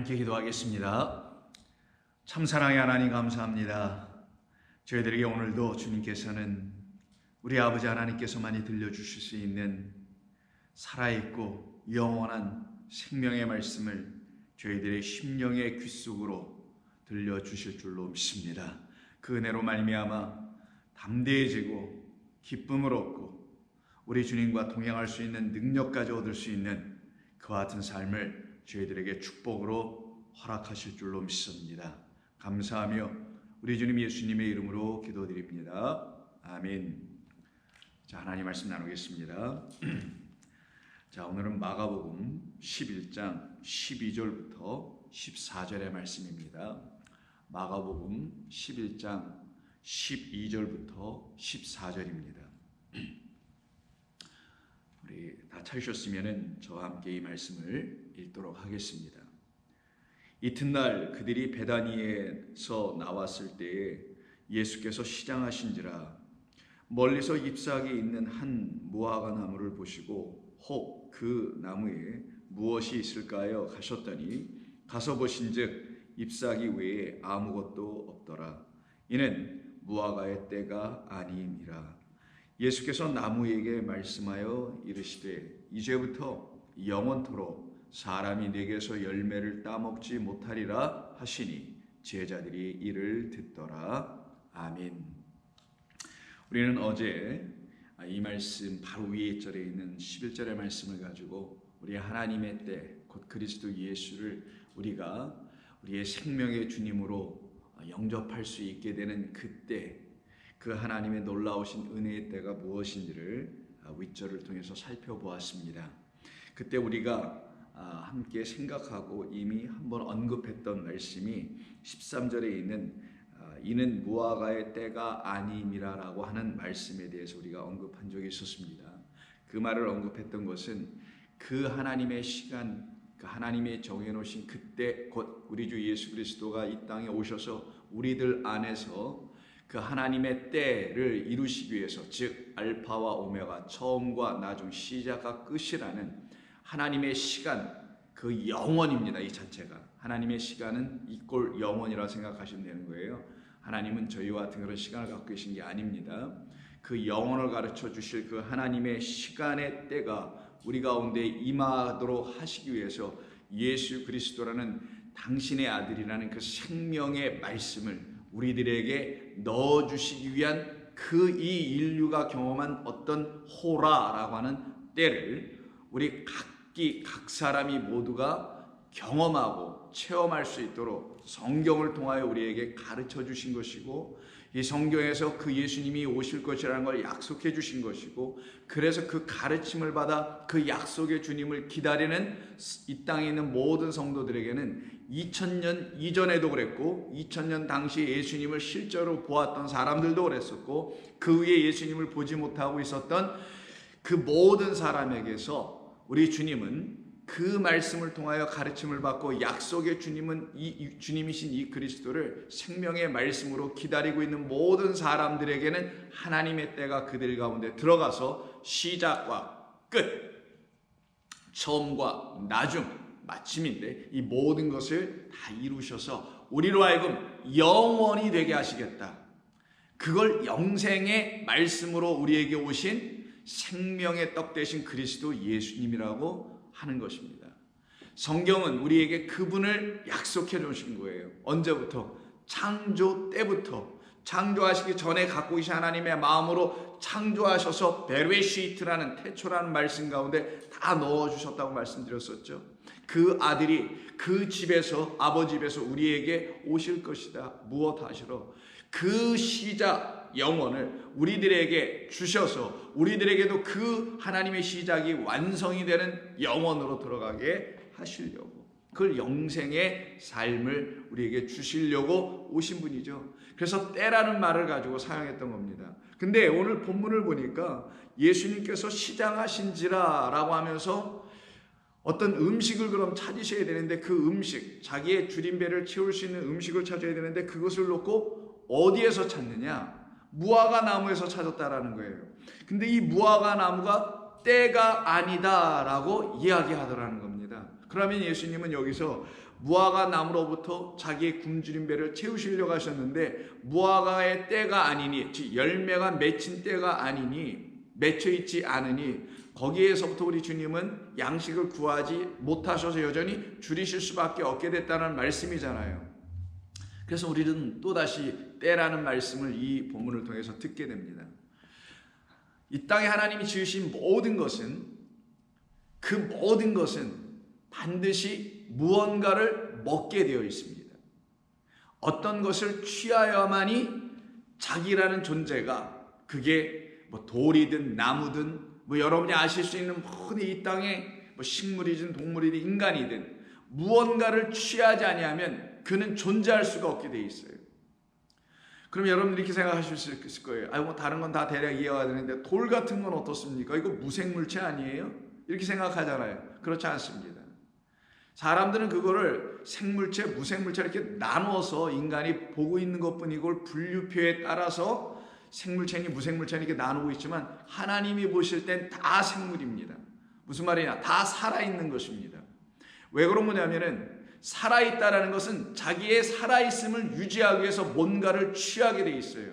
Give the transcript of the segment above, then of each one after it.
함께 기도하겠습니다. 참 사랑의 하나님 감사합니다. 저희들에게 오늘도 주님께서는 우리 아버지 하나님께서만이 들려주실 수 있는 살아있고 영원한 생명의 말씀을 저희들의 심령의 귓속으로 들려주실 줄로 믿습니다. 그 은혜로 말미암아 담대해지고 기쁨을 얻고 우리 주님과 동행할 수 있는 능력까지 얻을 수 있는 그와 같은 삶을 저희들에게 축복으로 허락하실 줄로 믿습니다. 감사하며 우리 주님 예수님의 이름으로 기도드립니다. 아멘. 자, 하나님 말씀 나누겠습니다. 자, 오늘은 마가복음 11장 12절부터 14절의 말씀입니다. 마가복음 11장 12절부터 14절입니다. 우리 다 찾으셨으면 저와 함께 이 말씀을 읽도록 하겠습니다. 이튿날 그들이 베다니에서 나왔을 때에 예수께서 시장하신지라 멀리서 잎사귀 있는 한 무화과 나무를 보시고 혹 그 나무에 무엇이 있을까요? 가셨더니 가서 보신즉 잎사귀 외에 아무것도 없더라. 이는 무화과의 때가 아니니라. 예수께서 나무에게 말씀하여 이르시되 이제부터 영원토록 사람이 내게서 열매를 따먹지 못하리라 하시니 제자들이 이를 듣더라. 아멘. 우리는 어제 이 말씀 바로 위에 절에 있는 11절의 말씀을 가지고 우리 하나님의 때 곧 그리스도 예수를 우리가 우리의 생명의 주님으로 영접할 수 있게 되는 그때 그 하나님의 놀라우신 은혜의 때가 무엇인지를 윗절을 통해서 살펴보았습니다. 그때 우리가 함께 생각하고 이미 한번 언급했던 말씀이 13절에 있는 이는 무화과의 때가 아님이라라고 하는 말씀에 대해서 우리가 언급한 적이 있었습니다. 그 말을 언급했던 것은 그 하나님의 시간, 그 하나님의 정해놓으신 그때 곧 우리 주 예수 그리스도가 이 땅에 오셔서 우리들 안에서 그 하나님의 때를 이루시기 위해서, 즉 알파와 오메가, 처음과 나중, 시작과 끝이라는 하나님의 시간, 그 영원입니다. 이 자체가 하나님의 시간은 이꼴 영원이라 생각하시면 되는 거예요. 하나님은 저희와 같은 그런 시간을 갖고 계신 게 아닙니다. 그 영원을 가르쳐 주실 그 하나님의 시간의 때가 우리 가운데 임하도록 하시기 위해서 예수 그리스도라는 당신의 아들이라는 그 생명의 말씀을 우리들에게 넣어주시기 위한 그 이 인류가 경험한 어떤 호라라고 하는 때를 우리 각 사람이 모두가 경험하고 체험할 수 있도록 성경을 통하여 우리에게 가르쳐 주신 것이고, 이 성경에서 그 예수님이 오실 것이라는 걸 약속해 주신 것이고, 그래서 그 가르침을 받아 그 약속의 주님을 기다리는 이 땅에 있는 모든 성도들에게는 2000년 이전에도 그랬고 2000년 당시 예수님을 실제로 보았던 사람들도 그랬었고, 그 위에 예수님을 보지 못하고 있었던 그 모든 사람에게서 우리 주님은 그 말씀을 통하여 가르침을 받고 약속의 주님이신 이 그리스도를 생명의 말씀으로 기다리고 있는 모든 사람들에게는 하나님의 때가 그들 가운데 들어가서 시작과 끝, 처음과 나중, 마침인데 이 모든 것을 다 이루셔서 우리로 하여금 영원히 되게 하시겠다. 그걸 영생의 말씀으로 우리에게 오신 생명의 떡 되신 그리스도 예수님이라고 하는 것입니다. 성경은 우리에게 그분을 약속해 주신 거예요. 언제부터? 창조 때부터. 창조하시기 전에 갖고 계신 하나님의 마음으로 창조하셔서 베레시트라는 태초라는 말씀 가운데 다 넣어주셨다고 말씀드렸었죠. 그 아들이 그 집에서, 아버지 집에서 우리에게 오실 것이다. 무엇 하시러? 그 시작 영원을 우리들에게 주셔서 우리들에게도 그 하나님의 시작이 완성이 되는 영원으로 들어가게 하시려고, 그걸 영생의 삶을 우리에게 주시려고 오신 분이죠. 그래서 때라는 말을 가지고 사용했던 겁니다. 근데 오늘 본문을 보니까 예수님께서 시장하신지라 라고 하면서 어떤 음식을 그럼 찾으셔야 되는데, 그 음식, 자기의 줄임배를 채울 수 있는 음식을 찾아야 되는데 그것을 놓고 어디에서 찾느냐? 무화과 나무에서 찾았다라는 거예요. 근데 이 무화과 나무가 때가 아니다라고 이야기하더라는 겁니다. 그러면 예수님은 여기서 무화과 나무로부터 자기의 굶주린 배를 채우시려고 하셨는데 무화과의 때가 아니니, 즉 열매가 맺힌 때가 아니니, 맺혀 있지 않으니 거기에서부터 우리 주님은 양식을 구하지 못하셔서 여전히 줄이실 수밖에 없게 됐다는 말씀이잖아요. 그래서 우리는 또다시 때라는 말씀을 이 본문을 통해서 듣게 됩니다. 이 땅에 하나님이 지으신 모든 것은, 그 모든 것은 반드시 무언가를 먹게 되어 있습니다. 어떤 것을 취하여야만이 자기라는 존재가, 그게 뭐 돌이든 나무든 뭐 여러분이 아실 수 있는 모든 이 땅에 뭐 식물이든 동물이든 인간이든 무언가를 취하지 아니하면 그는 존재할 수가 없게 돼 있어요. 그럼 여러분들이 이렇게 생각하실 수 있을 거예요. 뭐 다른 건 다 대략 이해가 되는데 돌 같은 건 어떻습니까? 이거 무생물체 아니에요? 이렇게 생각하잖아요. 그렇지 않습니다. 사람들은 그거를 생물체, 무생물체 이렇게 나눠서 인간이 보고 있는 것뿐이고 그걸 분류표에 따라서 생물체니 무생물체니 이렇게 나누고 있지만 하나님이 보실 땐 다 생물입니다. 무슨 말이냐? 다 살아있는 것입니다. 왜 그런 거냐면은 살아있다라는 것은 자기의 살아있음을 유지하기 위해서 뭔가를 취하게 돼 있어요.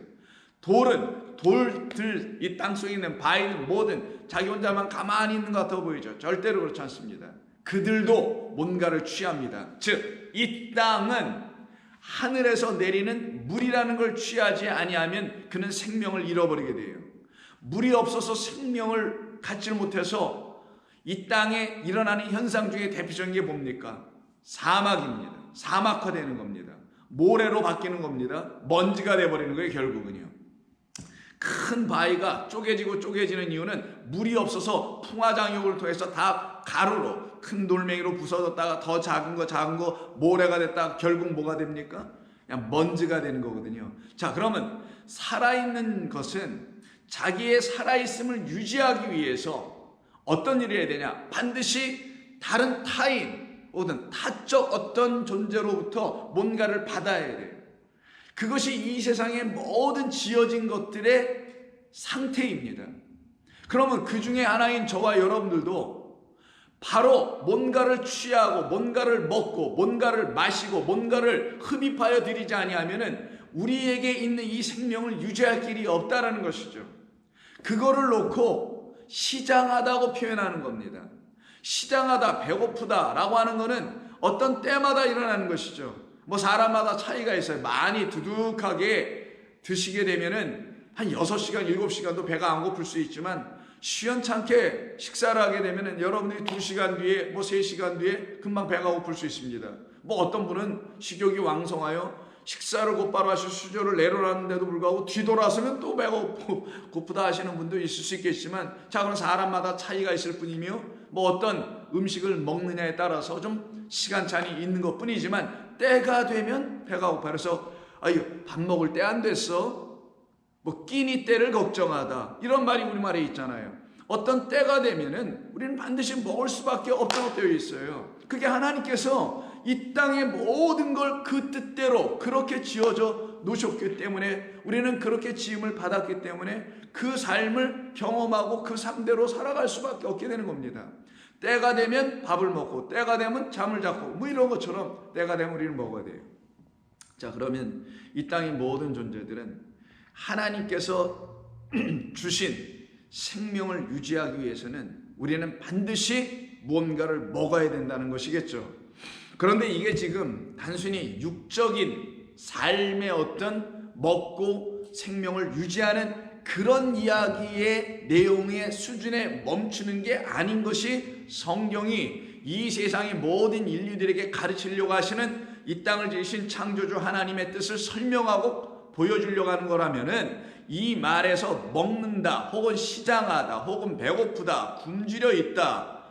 돌은, 돌들, 이 땅속에 있는 바위는 뭐든 자기 혼자만 가만히 있는 것 같아 보이죠. 절대로 그렇지 않습니다. 그들도 뭔가를 취합니다. 즉, 이 땅은 하늘에서 내리는 물이라는 걸 취하지 아니하면 그는 생명을 잃어버리게 돼요. 물이 없어서 생명을 갖지를 못해서 이 땅에 일어나는 현상 중에 대표적인 게 뭡니까? 사막입니다. 사막화되는 겁니다. 모래로 바뀌는 겁니다. 먼지가 돼버리는 거예요, 결국은요. 큰 바위가 쪼개지고 쪼개지는 이유는 물이 없어서 풍화장육을 통해서 다 가루로, 큰 돌멩이로 부서졌다가 더 작은 거 모래가 됐다가 결국 뭐가 됩니까? 그냥 먼지가 되는 거거든요. 자, 그러면 살아있는 것은 자기의 살아있음을 유지하기 위해서 어떤 일을 해야 되냐? 반드시 다른 타인 혹은 타적 어떤 존재로부터 뭔가를 받아야 돼요. 그것이 이 세상의 모든 지어진 것들의 상태입니다. 그러면 그 중에 하나인 저와 여러분들도 바로 뭔가를 취하고 뭔가를 먹고 뭔가를 마시고 뭔가를 흡입하여 드리지 아니하면은 우리에게 있는 이 생명을 유지할 길이 없다라는 것이죠. 그거를 놓고 시장하다고 표현하는 겁니다. 시장하다, 배고프다 라고 하는 것은 어떤 때마다 일어나는 것이죠. 뭐 사람마다 차이가 있어요. 많이 두둑하게 드시게 되면은 한 6시간, 7시간도 배가 안 고플 수 있지만 시원찮게 식사를 하게 되면은 여러분들이 2시간 뒤에, 뭐 3시간 뒤에 금방 배가 고플 수 있습니다. 뭐 어떤 분은 식욕이 왕성하여 식사를 곧바로 하실 수저를 내려놨는데도 불구하고 뒤돌아서면 또 배가 고프다 하시는 분도 있을 수 있겠지만, 자, 그럼 사람마다 차이가 있을 뿐이며 뭐 어떤 음식을 먹느냐에 따라서 좀 시간차이 있는 것 뿐이지만 때가 되면 배가 고파. 그래서 아유, 밥 먹을 때 안 됐어, 뭐 끼니 때를 걱정하다, 이런 말이 우리말에 있잖아요. 어떤 때가 되면은 우리는 반드시 먹을 수밖에 없다고 되어 있어요. 그게 하나님께서 이 땅의 모든 걸 그 뜻대로 그렇게 지어져 놓으셨기 때문에, 우리는 그렇게 지음을 받았기 때문에 그 삶을 경험하고 그 상대로 살아갈 수밖에 없게 되는 겁니다. 때가 되면 밥을 먹고 때가 되면 잠을 자고 뭐 이런 것처럼 때가 되면 우리는 먹어야 돼요. 자, 그러면 이 땅의 모든 존재들은 하나님께서 주신 생명을 유지하기 위해서는 우리는 반드시 무언가를 먹어야 된다는 것이겠죠. 그런데 이게 지금 단순히 육적인 삶의 어떤 먹고 생명을 유지하는 그런 이야기의 내용의 수준에 멈추는 게 아닌 것이 성경이 이 세상의 모든 인류들에게 가르치려고 하시는 이 땅을 지으신 창조주 하나님의 뜻을 설명하고 보여주려고 하는 거라면은 이 말에서 먹는다 혹은 시장하다 혹은 배고프다, 굶주려 있다,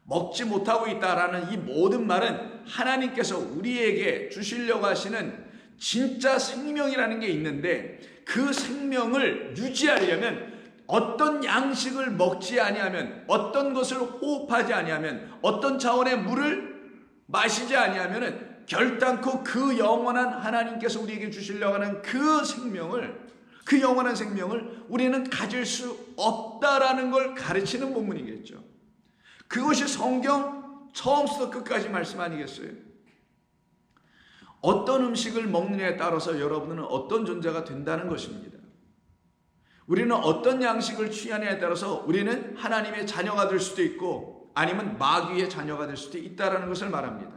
먹지 못하고 있다라는 이 모든 말은 하나님께서 우리에게 주시려고 하시는 진짜 생명이라는 게 있는데, 그 생명을 유지하려면 어떤 양식을 먹지 아니하면, 어떤 것을 호흡하지 아니하면, 어떤 차원의 물을 마시지 아니하면 결단코 그 영원한 하나님께서 우리에게 주시려고 하는 그 생명을, 그 영원한 생명을 우리는 가질 수 없다라는 걸 가르치는 본문이겠죠. 그것이 성경 처음부터 끝까지 말씀 아니겠어요? 어떤 음식을 먹느냐에 따라서 여러분은 어떤 존재가 된다는 것입니다. 우리는 어떤 양식을 취하느냐에 따라서 우리는 하나님의 자녀가 될 수도 있고 아니면 마귀의 자녀가 될 수도 있다는 것을 말합니다.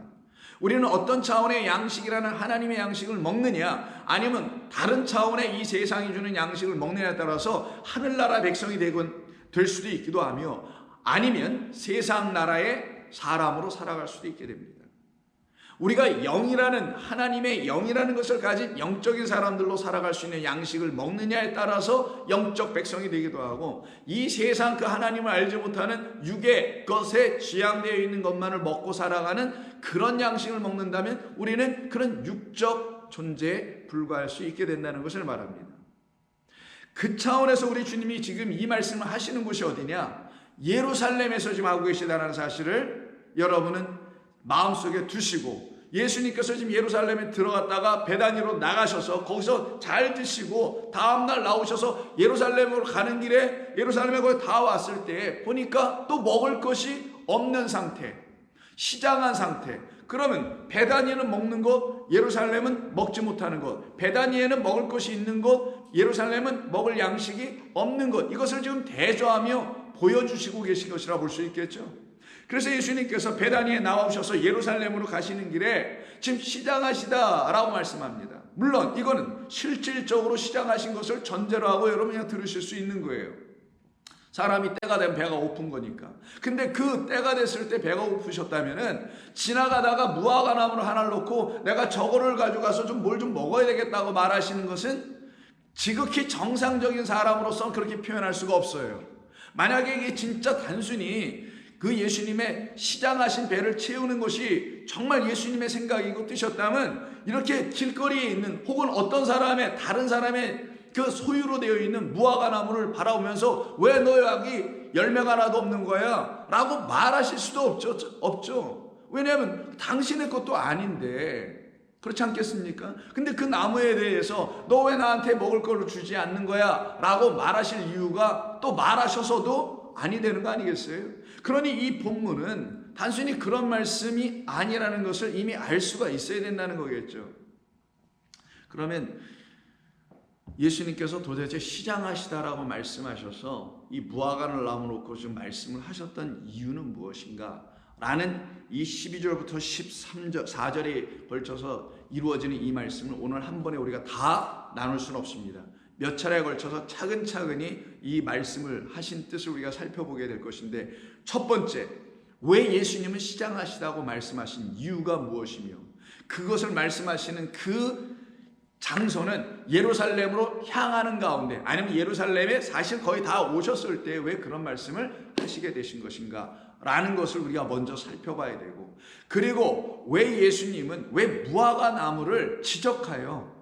우리는 어떤 차원의 양식이라는 하나님의 양식을 먹느냐 아니면 다른 차원의 이 세상이 주는 양식을 먹느냐에 따라서 하늘나라 백성이 될 수도 있기도 하며 아니면 세상 나라의 사람으로 살아갈 수도 있게 됩니다. 우리가 영이라는 하나님의 영이라는 것을 가진 영적인 사람들로 살아갈 수 있는 양식을 먹느냐에 따라서 영적 백성이 되기도 하고 이 세상 그 하나님을 알지 못하는 육의 것에 지향되어 있는 것만을 먹고 살아가는 그런 양식을 먹는다면 우리는 그런 육적 존재에 불과할 수 있게 된다는 것을 말합니다. 그 차원에서 우리 주님이 지금 이 말씀을 하시는 곳이 어디냐? 예루살렘에서 지금 하고 계시다는 사실을 여러분은 마음속에 두시고 예수님께서 지금 예루살렘에 들어갔다가 베다니로 나가셔서 거기서 잘 드시고 다음날 나오셔서 예루살렘으로 가는 길에 예루살렘에 거의 다 왔을 때 보니까 또 먹을 것이 없는 상태, 시장한 상태. 그러면 베다니는 먹는 것, 예루살렘은 먹지 못하는 것, 베다니에는 먹을 것이 있는 것, 예루살렘은 먹을 양식이 없는 것, 이것을 지금 대조하며 보여주시고 계신 것이라 볼 수 있겠죠. 그래서 예수님께서 베다니에 나오셔서 예루살렘으로 가시는 길에 지금 시장하시다라고 말씀합니다. 물론 이거는 실질적으로 시장하신 것을 전제로 하고 여러분이 그냥 들으실 수 있는 거예요. 사람이 때가 되면 배가 고픈 거니까. 근데 그 때가 됐을 때 배가 고프셨다면은 지나가다가 무화과 나무를 하나를 놓고 내가 저거를 가져가서 좀 뭘 좀 먹어야 되겠다고 말하시는 것은 지극히 정상적인 사람으로서는 그렇게 표현할 수가 없어요. 만약에 이게 진짜 단순히 그 예수님의 시장하신 배를 채우는 것이 정말 예수님의 생각이고 뜻이었다면 이렇게 길거리에 있는 혹은 어떤 사람의 다른 사람의 그 소유로 되어 있는 무화과 나무를 바라보면서 왜 너 여기 열매가 하나도 없는 거야? 라고 말하실 수도 없죠. 왜냐하면 당신의 것도 아닌데 그렇지 않겠습니까? 근데 그 나무에 대해서 너 왜 나한테 먹을 걸 주지 않는 거야? 라고 말하실 이유가 또 말하셔서도 아니 되는 거 아니겠어요? 그러니 이 본문은 단순히 그런 말씀이 아니라는 것을 이미 알 수가 있어야 된다는 거겠죠. 그러면 예수님께서 도대체 시장하시다라고 말씀하셔서 이 무화과를 나무놓고 지금 말씀을 하셨던 이유는 무엇인가? 라는 이 12절부터 14절에 걸쳐서 이루어지는 이 말씀을 오늘 한 번에 우리가 다 나눌 수는 없습니다. 몇 차례에 걸쳐서 차근차근히 이 말씀을 하신 뜻을 우리가 살펴보게 될 것인데 첫 번째, 왜 예수님은 시장하시다고 말씀하신 이유가 무엇이며 그것을 말씀하시는 그 장소는 예루살렘으로 향하는 가운데 아니면 예루살렘에 사실 거의 다 오셨을 때 왜 그런 말씀을 하시게 되신 것인가 라는 것을 우리가 먼저 살펴봐야 되고 그리고 왜 예수님은 왜 무화과 나무를 지적하여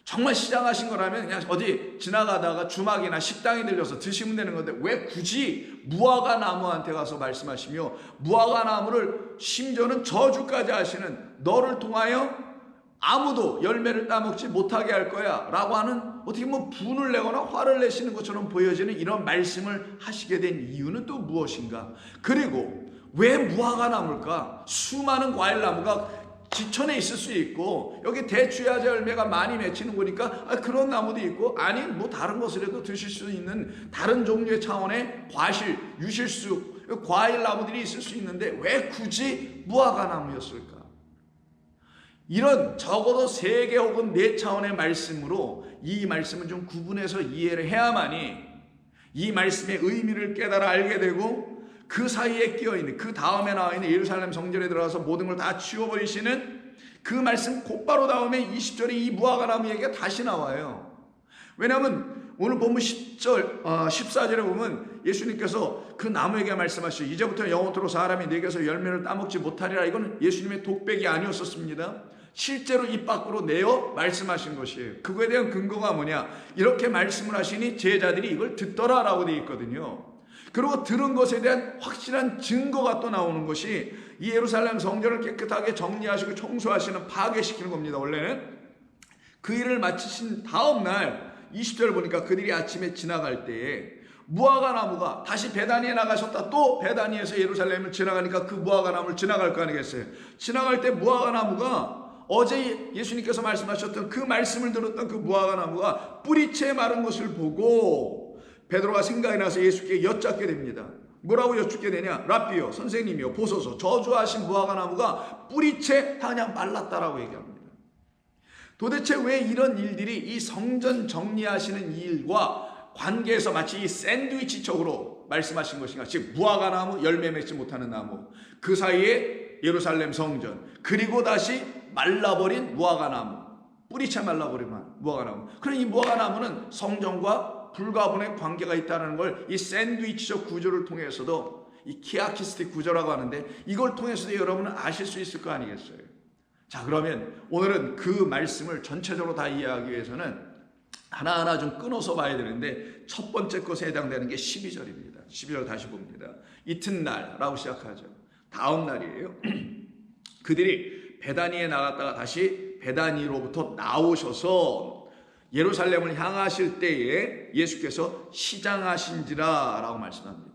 정말 시장하신 거라면 그냥 어디 지나가다가 주막이나 식당에 들려서 드시면 되는 건데 왜 굳이 무화과 나무한테 가서 말씀하시며 무화과 나무를 심지어는 저주까지 하시는 너를 통하여 아무도 열매를 따먹지 못하게 할 거야 라고 하는 어떻게 보면 분을 내거나 화를 내시는 것처럼 보여지는 이런 말씀을 하시게 된 이유는 또 무엇인가? 그리고 왜 무화과 나무일까? 수많은 과일 나무가 지천에 있을 수 있고 여기 대추야자 열매가 많이 맺히는 거니까 그런 나무도 있고 아니 뭐 다른 것을해도 드실 수 있는 다른 종류의 차원의 과실, 유실수, 과일 나무들이 있을 수 있는데 왜 굳이 무화과 나무였을까? 이런 적어도 3개 혹은 4차원의 말씀으로 이 말씀을 좀 구분해서 이해를 해야만이 이 말씀의 의미를 깨달아 알게 되고 그 사이에 끼어있는 그 다음에 나와 있는 예루살렘 성전에 들어가서 모든 걸 다 치워버리시는 그 말씀 곧바로 다음에 20절에 이 무화과 나무 얘기가 다시 나와요. 왜냐하면 오늘 본문 10절, 14절에 보면 예수님께서 그 나무에게 말씀하시죠. 이제부터 영원토록 사람이 내게서 열매를 따먹지 못하리라. 이건 예수님의 독백이 아니었었습니다. 실제로 입 밖으로 내어 말씀하신 것이에요. 그거에 대한 근거가 뭐냐? 이렇게 말씀을 하시니 제자들이 이걸 듣더라라고 되어 있거든요. 그리고 들은 것에 대한 확실한 증거가 또 나오는 것이 이 예루살렘 성전을 깨끗하게 정리하시고 청소하시는 파괴시키는 겁니다. 원래는 그 일을 마치신 다음 날 20절 보니까 그들이 아침에 지나갈 때에 무화과 나무가 다시 베다니에 나가셨다 또 베다니에서 예루살렘을 지나가니까 그 무화과 나무를 지나갈 거 아니겠어요? 지나갈 때 무화과 나무가 어제 예수님께서 말씀하셨던 그 말씀을 들었던 그 무화과 나무가 뿌리채 마른 것을 보고 베드로가 생각이 나서 예수께 여쭙게 됩니다. 뭐라고 여쭙게 되냐? 랍비요, 선생님이요, 보소서, 저주하신 무화과 나무가 뿌리채 그냥 말랐다라고 얘기합니다. 도대체 왜 이런 일들이 이 성전 정리하시는 일과 관계에서 마치 이 샌드위치적으로 말씀하신 것인가? 즉 무화과 나무, 열매 맺지 못하는 나무, 그 사이에 예루살렘 성전, 그리고 다시 말라버린 무화과 나무, 뿌리채 말라버린 무화과 나무. 그럼 이 무화과 나무는 성전과 불가분의 관계가 있다는 걸 이 샌드위치적 구조를 통해서도, 이 키아키스틱 구조라고 하는데, 이걸 통해서도 여러분은 아실 수 있을 거 아니겠어요? 자, 그러면 오늘은 그 말씀을 전체적으로 다 이해하기 위해서는 하나하나 좀 끊어서 봐야 되는데, 첫 번째 것에 해당되는 게 12절입니다. 12절 다시 봅니다. 이튿날라고 시작하죠. 다음 날이에요. 그들이 베다니에 나갔다가 다시 베다니로부터 나오셔서 예루살렘을 향하실 때에 예수께서 시장하신지라 라고 말씀합니다.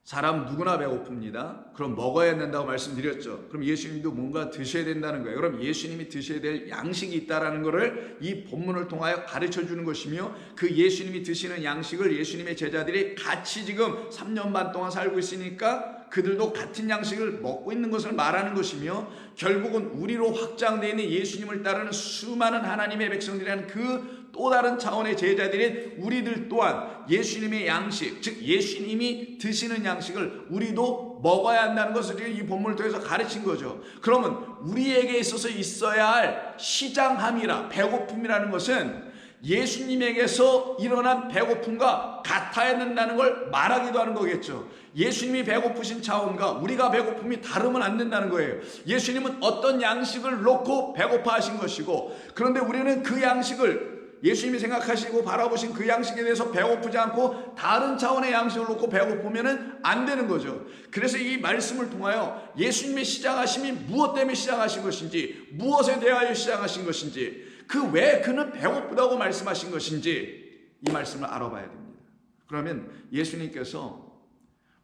사람 누구나 배고픕니다. 그럼 먹어야 된다고 말씀드렸죠. 그럼 예수님도 뭔가 드셔야 된다는 거예요. 그럼 예수님이 드셔야 될 양식이 있다는 것을 이 본문을 통하여 가르쳐 주는 것이며, 그 예수님이 드시는 양식을 예수님의 제자들이 같이 지금 3년 반 동안 살고 있으니까 그들도 같은 양식을 먹고 있는 것을 말하는 것이며, 결국은 우리로 확장되어 있는 예수님을 따르는 수많은 하나님의 백성들이라는 그 또 다른 차원의 제자들인 우리들 또한 예수님의 양식, 즉 예수님이 드시는 양식을 우리도 먹어야 한다는 것을 이 본문을 통해서 가르친 거죠. 그러면 우리에게 있어서 있어야 할 시장함이라, 배고픔이라는 것은 예수님에게서 일어난 배고픔과 같아야 된다는 걸 말하기도 하는 거겠죠. 예수님이 배고프신 차원과 우리가 배고픔이 다르면 안 된다는 거예요. 예수님은 어떤 양식을 놓고 배고파 하신 것이고, 그런데 우리는 그 양식을, 예수님이 생각하시고 바라보신 그 양식에 대해서 배고프지 않고 다른 차원의 양식을 놓고 배고프면 안 되는 거죠. 그래서 이 말씀을 통하여 예수님의 시작하심이 무엇 때문에 시작하신 것인지, 무엇에 대하여 시작하신 것인지, 그 왜 그는 배고프다고 말씀하신 것인지, 이 말씀을 알아봐야 됩니다. 그러면 예수님께서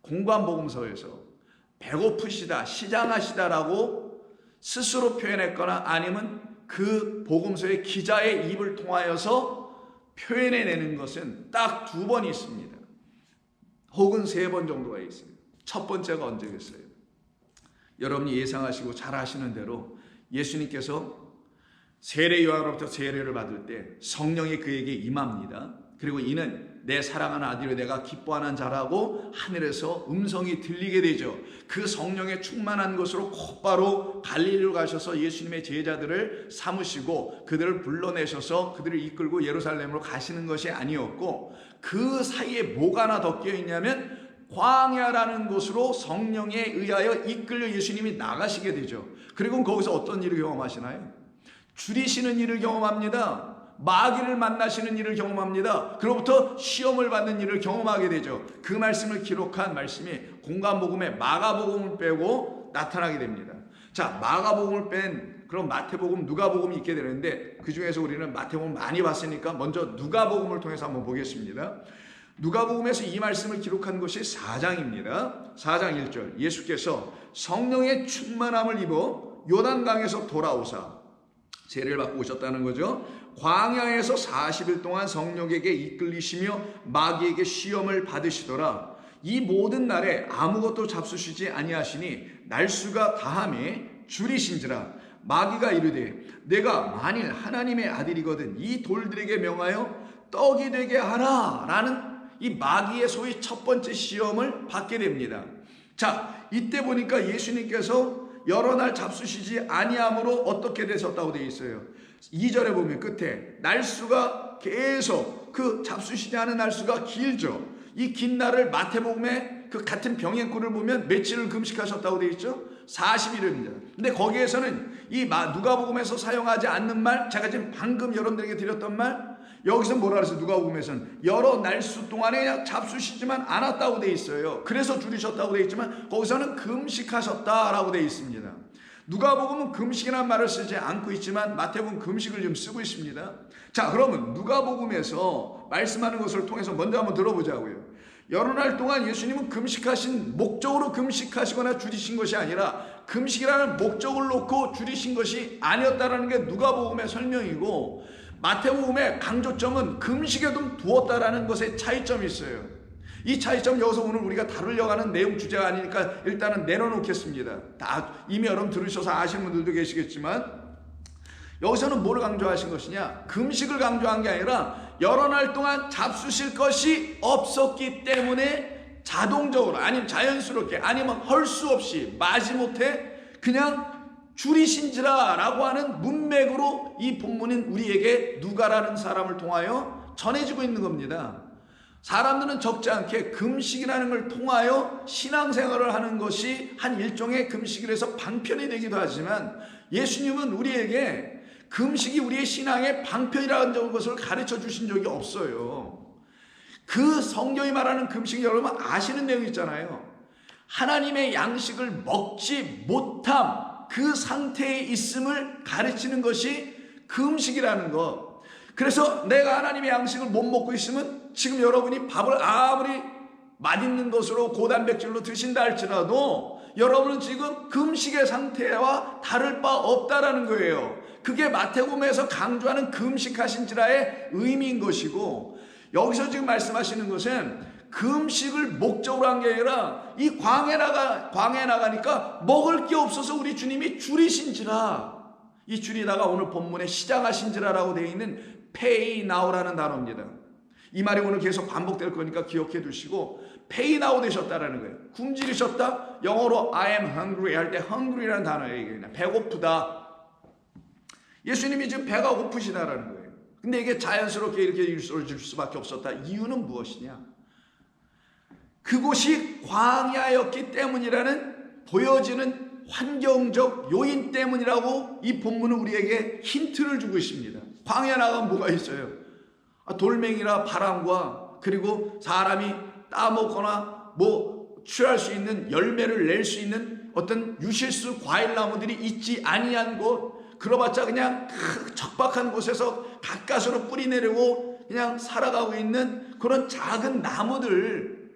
공관복음서에서 배고프시다, 시장하시다라고 스스로 표현했거나 아니면 그 복음서의 기자의 입을 통하여서 표현해내는 것은 딱 2번 있습니다. 혹은 3번 정도가 있습니다. 첫 번째가 언제겠어요? 여러분이 예상하시고 잘 아시는 대로 예수님께서 세례 요한으로부터 세례를 받을 때 성령이 그에게 임합니다. 그리고 이는 내 사랑하는 아들이 내가 기뻐하는 자라고 하늘에서 음성이 들리게 되죠. 그 성령에 충만한 것으로 곧바로 갈릴리로 가셔서 예수님의 제자들을 삼으시고 그들을 불러내셔서 그들을 이끌고 예루살렘으로 가시는 것이 아니었고, 그 사이에 뭐가 하나 더 끼어 있냐면 광야라는 곳으로 성령에 의하여 이끌려 예수님이 나가시게 되죠. 그리고 거기서 어떤 일을 경험하시나요? 줄이시는 일을 경험합니다. 마귀를 만나시는 일을 경험합니다. 그로부터 시험을 받는 일을 경험하게 되죠. 그 말씀을 기록한 말씀이 공관복음에 마가복음을 빼고 나타나게 됩니다. 자, 마가복음을 뺀 그럼 마태복음, 누가복음이 있게 되는데, 그 중에서 우리는 마태복음 많이 봤으니까 먼저 누가복음을 통해서 한번 보겠습니다. 누가복음에서 이 말씀을 기록한 것이 4장입니다. 4장 1절, 예수께서 성령의 충만함을 입어 요단강에서 돌아오사 세례를 받고 오셨다는 거죠. 광야에서 40일 동안 성령에게 이끌리시며 마귀에게 시험을 받으시더라. 이 모든 날에 아무것도 잡수시지 아니하시니 날수가 다함에 줄이신지라. 마귀가 이르되 내가 만일 하나님의 아들이거든 이 돌들에게 명하여 떡이 되게 하라 라는 이 마귀의 소위 첫 번째 시험을 받게 됩니다. 자, 이때 보니까 예수님께서 여러 날 잡수시지 아니함으로 어떻게 되셨다고 되어 있어요. 2절에 보면 끝에 날수가 계속, 그 잡수시지 않은 날수가 길죠. 이 긴 날을 마태복음에 그 같은 병행꾼을 보면 며칠을 금식하셨다고 되어 있죠. 40일입니다. 근데 거기에서는 이 누가복음에서 사용하지 않는 말, 제가 지금 방금 여러분들에게 드렸던 말, 여기서 뭐라 그랬어요? 누가복음에서는 여러 날수 동안에 그냥 잡수시지만 않았다고 되어 있어요. 그래서 줄이셨다고 되어 있지만 거기서는 금식하셨다라고 되어 있습니다. 누가복음은 금식이라는 말을 쓰지 않고 있지만 마태복음은 금식을 좀 쓰고 있습니다. 자, 그러면 누가복음에서 말씀하는 것을 통해서 먼저 한번 들어보자고요. 여러 날 동안 예수님은 금식하신 목적으로 금식하시거나 줄이신 것이 아니라 금식이라는 목적을 놓고 줄이신 것이 아니었다라는 게 누가복음의 설명이고, 마태복음의 강조점은 금식에 좀 두었다라는 것에 차이점이 있어요. 이 차이점 여기서 오늘 우리가 다루려고 하는 내용 주제가 아니니까 일단은 내려놓겠습니다. 다 이미 여러분 들으셔서 아시는 분들도 계시겠지만, 여기서는 뭘 강조하신 것이냐? 금식을 강조한 게 아니라 여러 날 동안 잡수실 것이 없었기 때문에 자동적으로, 아니면 자연스럽게, 아니면 헐 수 없이 마지못해 그냥 줄이신지라 라고 하는 문맥으로 이 본문은 우리에게 누가라는 사람을 통하여 전해지고 있는 겁니다. 사람들은 적지 않게 금식이라는 걸 통하여 신앙생활을 하는 것이 한 일종의 금식이라서 방편이 되기도 하지만, 예수님은 우리에게 금식이 우리의 신앙의 방편이라는 것을 가르쳐 주신 적이 없어요. 그 성경이 말하는 금식이 여러분 아시는 내용 있잖아요. 하나님의 양식을 먹지 못함, 그 상태에 있음을 가르치는 것이 금식이라는 것. 그래서 내가 하나님의 양식을 못 먹고 있으면 지금 여러분이 밥을 아무리 맛있는 것으로 고단백질로 드신다 할지라도 여러분은 지금 금식의 상태와 다를 바 없다라는 거예요. 그게 마태복음에서 강조하는 금식하신지라의 의미인 것이고, 여기서 지금 말씀하시는 것은 금식을 목적으로 한 게 아니라 이 광야에 나가니까 먹을 게 없어서 우리 주님이 줄이신지라, 이 줄이다가 오늘 본문에 시작하신지라라고 되어 있는 pay now라는 단어입니다. 이 말이 오늘 계속 반복될 거니까 기억해 두시고, pay now 되셨다라는 거예요. 굶주리셨다, 영어로 I am hungry 할 때 hungry라는 단어예요. 배고프다. 예수님이 지금 배가 고프시다라는 거예요. 근데 이게 자연스럽게 이렇게 일설어질 수밖에 없었다. 이유는 무엇이냐? 그곳이 광야였기 때문이라는 보여지는 환경적 요인 때문이라고 이 본문은 우리에게 힌트를 주고 있습니다. 광야 나가면 뭐가 있어요? 돌멩이나 바람과, 그리고 사람이 따먹거나 취할 수 있는 열매를 낼 수 있는 어떤 유실수 과일나무들이 있지 아니한 곳, 그러봤자 그냥 척박한 곳에서 가까스로 뿌리 내리고 그냥 살아가고 있는 그런 작은 나무들,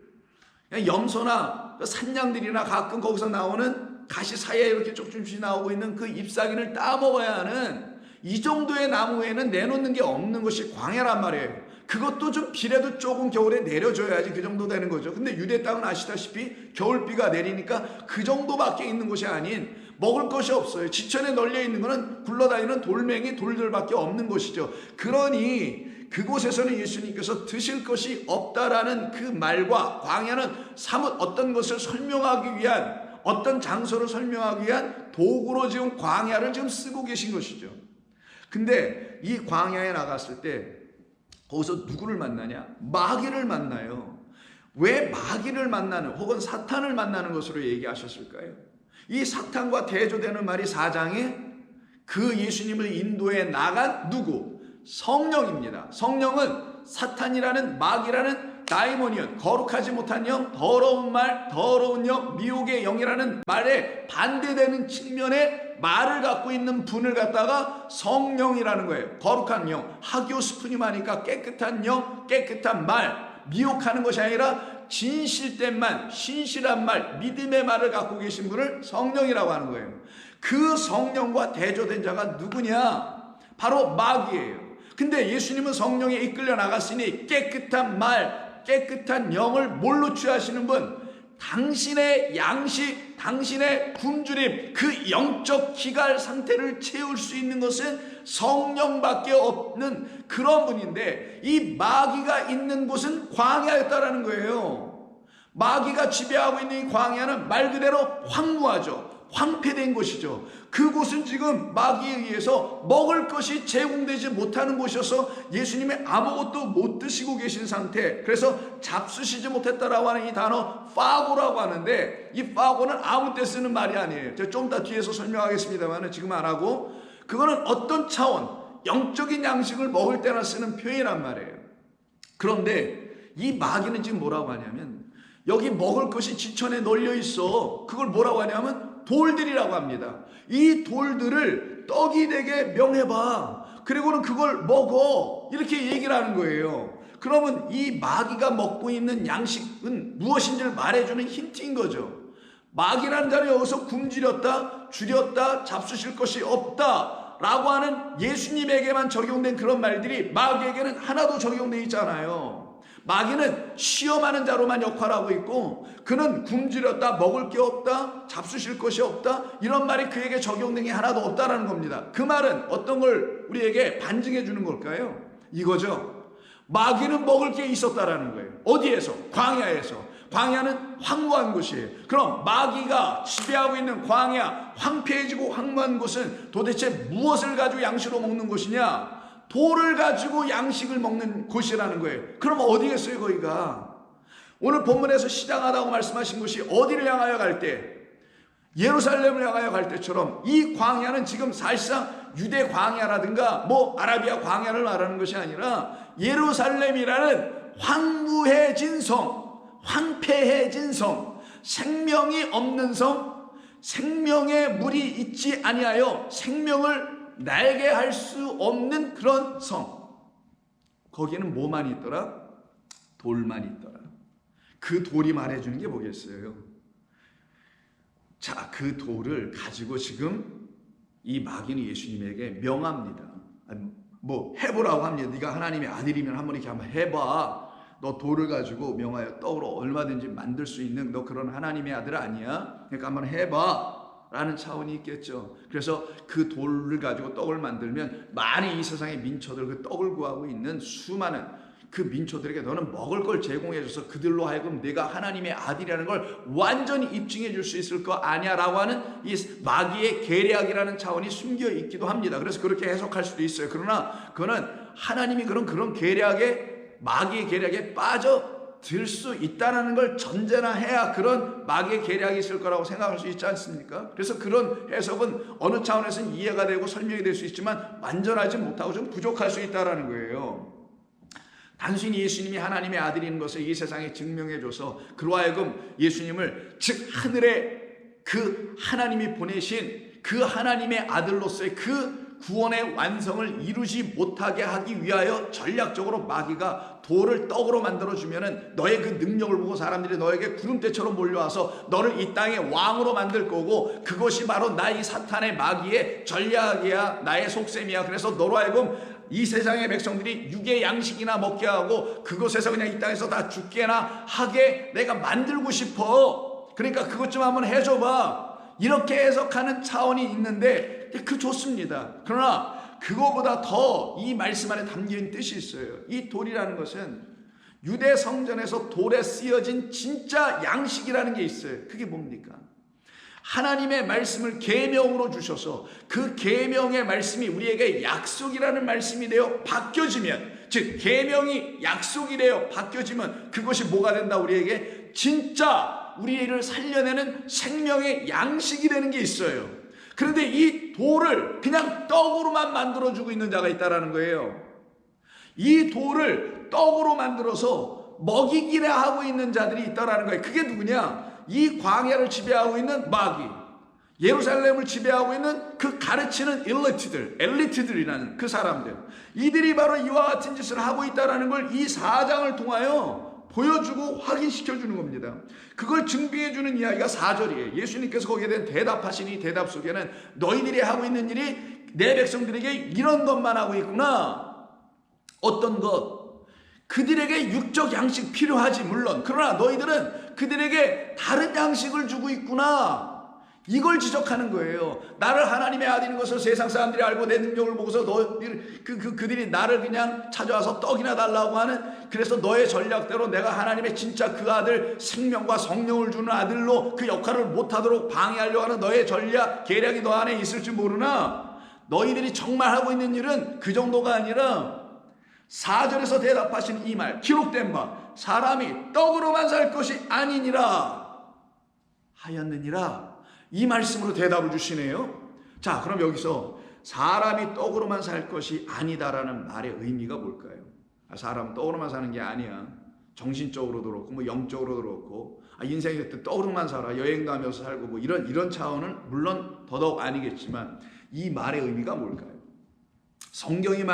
그냥 염소나 산양들이나 가끔 거기서 나오는 가시 사이에 이렇게 조금씩 나오고 있는 그 잎사귀를 따먹어야 하는 이 정도의 나무에는 내놓는 게 없는 것이 광야란 말이에요. 그것도 좀 비라도 조금 겨울에 내려줘야지 그 정도 되는 거죠. 근데 유대 땅은 아시다시피 겨울비가 내리니까 그 정도밖에 있는 곳이 아닌, 먹을 것이 없어요. 지천에 널려 있는 거는 굴러다니는 돌멩이 돌들밖에 없는 것이죠. 그러니 그곳에서는 예수님께서 드실 것이 없다라는 그 말과, 광야는 사뭇 어떤 것을 설명하기 위한, 어떤 장소를 설명하기 위한 도구로 지금 광야를 지금 쓰고 계신 것이죠. 근데 이 광야에 나갔을 때 거기서 누구를 만나냐? 마귀를 만나요. 왜 마귀를 만나는, 혹은 사탄을 만나는 것으로 얘기하셨을까요? 이 사탄과 대조되는 말이 4장에 그 예수님을 인도해 나간 누구? 성령입니다. 성령은 사탄이라는, 마귀라는 다이모니언, 거룩하지 못한 영, 더러운 말, 더러운 영, 미혹의 영이라는 말에 반대되는 측면의 말을 갖고 있는 분을 갖다가 성령이라는 거예요. 거룩한 영, 하기오스푸님하니까 깨끗한 영, 깨끗한 말, 미혹하는 것이 아니라 진실된 말, 신실한 말, 믿음의 말을 갖고 계신 분을 성령이라고 하는 거예요. 그 성령과 대조된 자가 누구냐? 바로 마귀예요. 근데 예수님은 성령에 이끌려 나갔으니 깨끗한 말, 깨끗한 영을 뭘로 취하시는 분? 당신의 양식, 당신의 굶주림, 그 영적 기갈 상태를 채울 수 있는 것은 성령밖에 없는 그런 분인데, 이 마귀가 있는 곳은 광야였다라는 거예요. 마귀가 지배하고 있는 이 광야는 말 그대로 황무하죠. 황폐된 곳이죠. 그곳은 지금 마귀에 의해서 먹을 것이 제공되지 못하는 곳이어서 예수님이 아무것도 못 드시고 계신 상태, 그래서 잡수시지 못했다라고 하는 이 단어 파고라고 하는데, 이 파고는 아무 때 쓰는 말이 아니에요. 제가 좀 더 뒤에서 설명하겠습니다만 지금 안 하고, 그거는 어떤 차원, 영적인 양식을 먹을 때나 쓰는 표현이란 말이에요. 그런데 이 마귀는 지금 뭐라고 하냐면, 여기 먹을 것이 지천에 널려 있어. 그걸 뭐라고 하냐면 돌들이라고 합니다. 이 돌들을 떡이 되게 명해봐. 그리고는 그걸 먹어. 이렇게 얘기를 하는 거예요. 그러면 이 마귀가 먹고 있는 양식은 무엇인지를 말해주는 힌트인 거죠. 마귀라는 자는 여기서 굶주렸다, 줄였다, 잡수실 것이 없다 라고 하는 예수님에게만 적용된 그런 말들이 마귀에게는 하나도 적용되어 있잖아요. 마귀는 시험하는 자로만 역할하고 있고, 그는 굶주렸다, 먹을 게 없다, 잡수실 것이 없다, 이런 말이 그에게 적용된 게 하나도 없다라는 겁니다. 그 말은 어떤 걸 우리에게 반증해 주는 걸까요? 이거죠. 마귀는 먹을 게 있었다라는 거예요. 어디에서? 광야에서. 광야는 황무한 곳이에요. 그럼 마귀가 지배하고 있는 광야, 황폐해지고 황무한 곳은 도대체 무엇을 가지고 양식으로 먹는 곳이냐? 돌을 가지고 양식을 먹는 곳이라는 거예요. 그럼 어디겠어요, 거기가? 오늘 본문에서 시장하다고 말씀하신 곳이 어디를 향하여 갈 때? 예루살렘을 향하여 갈 때처럼 이 광야는 지금 사실상 유대 광야라든가 아라비아 광야를 말하는 것이 아니라 예루살렘이라는 황무해진 성, 황폐해진 성, 생명이 없는 성, 생명의 물이 있지 아니하여 생명을 날게 할 수 없는 그런 성. 거기에는 뭐만 있더라? 돌만 있더라. 그 돌이 말해주는 게 뭐겠어요? 자, 그 돌을 가지고 지금 이 마귀는 예수님에게 명합니다. 해보라고 합니다. 네가 하나님의 아들이면 이렇게 한번 해봐. 너 돌을 가지고 명하여 떡으로 얼마든지 만들 수 있는 너 그런 하나님의 아들 아니야? 그러니까 한번 해봐 라는 차원이 있겠죠. 그래서 그 돌을 가지고 떡을 만들면 많이 이 세상의 민초들, 그 떡을 구하고 있는 수많은 그 민초들에게 너는 먹을 걸 제공해줘서 그들로 하여금 내가 하나님의 아들이라는 걸 완전히 입증해 줄 수 있을 거 아니야 라고 하는 이 마귀의 계략이라는 차원이 숨겨 있기도 합니다. 그래서 그렇게 해석할 수도 있어요. 그러나 그거는 하나님이 그런 계략에, 마귀의 계략에 빠져들 수 있다는 걸 전제나 해야 그런 마귀의 계략이 있을 거라고 생각할 수 있지 않습니까? 그래서 그런 해석은 어느 차원에서는 이해가 되고 설명이 될 수 있지만 완전하지 못하고 좀 부족할 수 있다는 거예요. 단순히 예수님이 하나님의 아들인 것을 이 세상에 증명해줘서 그로 하여금 예수님을, 즉 하늘에 그 하나님이 보내신 그 하나님의 아들로서의 그 구원의 완성을 이루지 못하게 하기 위하여 전략적으로 마귀가 돌을 떡으로 만들어주면은 너의 그 능력을 보고 사람들이 너에게 구름대처럼 몰려와서 너를 이 땅의 왕으로 만들 거고, 그것이 바로 나의 사탄의 마귀의 전략이야, 나의 속셈이야. 그래서 너로 하여금 이 세상의 백성들이 육의 양식이나 먹게 하고 그곳에서 그냥 이 땅에서 다 죽게나 하게 내가 만들고 싶어. 그러니까 그것 좀 한번 해줘봐. 이렇게 해석하는 차원이 있는데 그 좋습니다. 그러나 그거보다 더 이 말씀 안에 담긴 뜻이 있어요. 이 돌이라는 것은 유대 성전에서 돌에 쓰여진 진짜 양식이라는 게 있어요. 그게 뭡니까? 하나님의 말씀을 계명으로 주셔서 그 계명의 말씀이 우리에게 약속이라는 말씀이 되어 바뀌어지면, 즉 계명이 약속이 되어 바뀌어지면 그것이 뭐가 된다? 우리에게 진짜 우리를 살려내는 생명의 양식이 되는 게 있어요. 그런데 이 돌을 그냥 떡으로만 만들어주고 있는 자가 있다는 거예요. 이 돌을 떡으로 만들어서 먹이기라 하고 있는 자들이 있다는 거예요. 그게 누구냐? 이 광야를 지배하고 있는 마귀, 예루살렘을 지배하고 있는 그 가르치는 엘리트들이라는 그 사람들, 이들이 바로 이와 같은 짓을 하고 있다는 걸 이 4장을 통하여 보여주고 확인시켜주는 겁니다. 그걸 증빙해주는 이야기가 4절이에요. 예수님께서 거기에 대한 대답하신 이 대답 속에는 너희들이 하고 있는 일이 내 백성들에게 이런 것만 하고 있구나. 어떤 것? 그들에게 육적 양식 필요하지 물론. 그러나 너희들은 그들에게 다른 양식을 주고 있구나. 이걸 지적하는 거예요. 나를 하나님의 아들인 것을 세상 사람들이 알고 내 능력을 보고서 그들이 나를 그냥 찾아와서 떡이나 달라고 하는, 그래서 너의 전략대로 내가 하나님의 진짜 그 아들, 생명과 성령을 주는 아들로 그 역할을 못하도록 방해하려고 하는 너의 전략, 계략이 너 안에 있을지 모르나 너희들이 정말 하고 있는 일은 그 정도가 아니라 4절에서 대답하신 이 말, 기록된 바 사람이 떡으로만 살 것이 아니니라 하였느니라. 이 말씀으로 대답을 주시네요. 자, 그럼 여기서 사람이 떡으로만 살 것이 아니다라는 말의 의미가 뭘까요? 사람은 떡으로만 사는 게 아니야. 정신적으로도 그렇고 영적으로도 그렇고 인생에 떡으로만 살아, 여행도 하면서 살고 이런 차원은 물론 더더욱 아니겠지만 이 말의 의미가 뭘까요? 성경이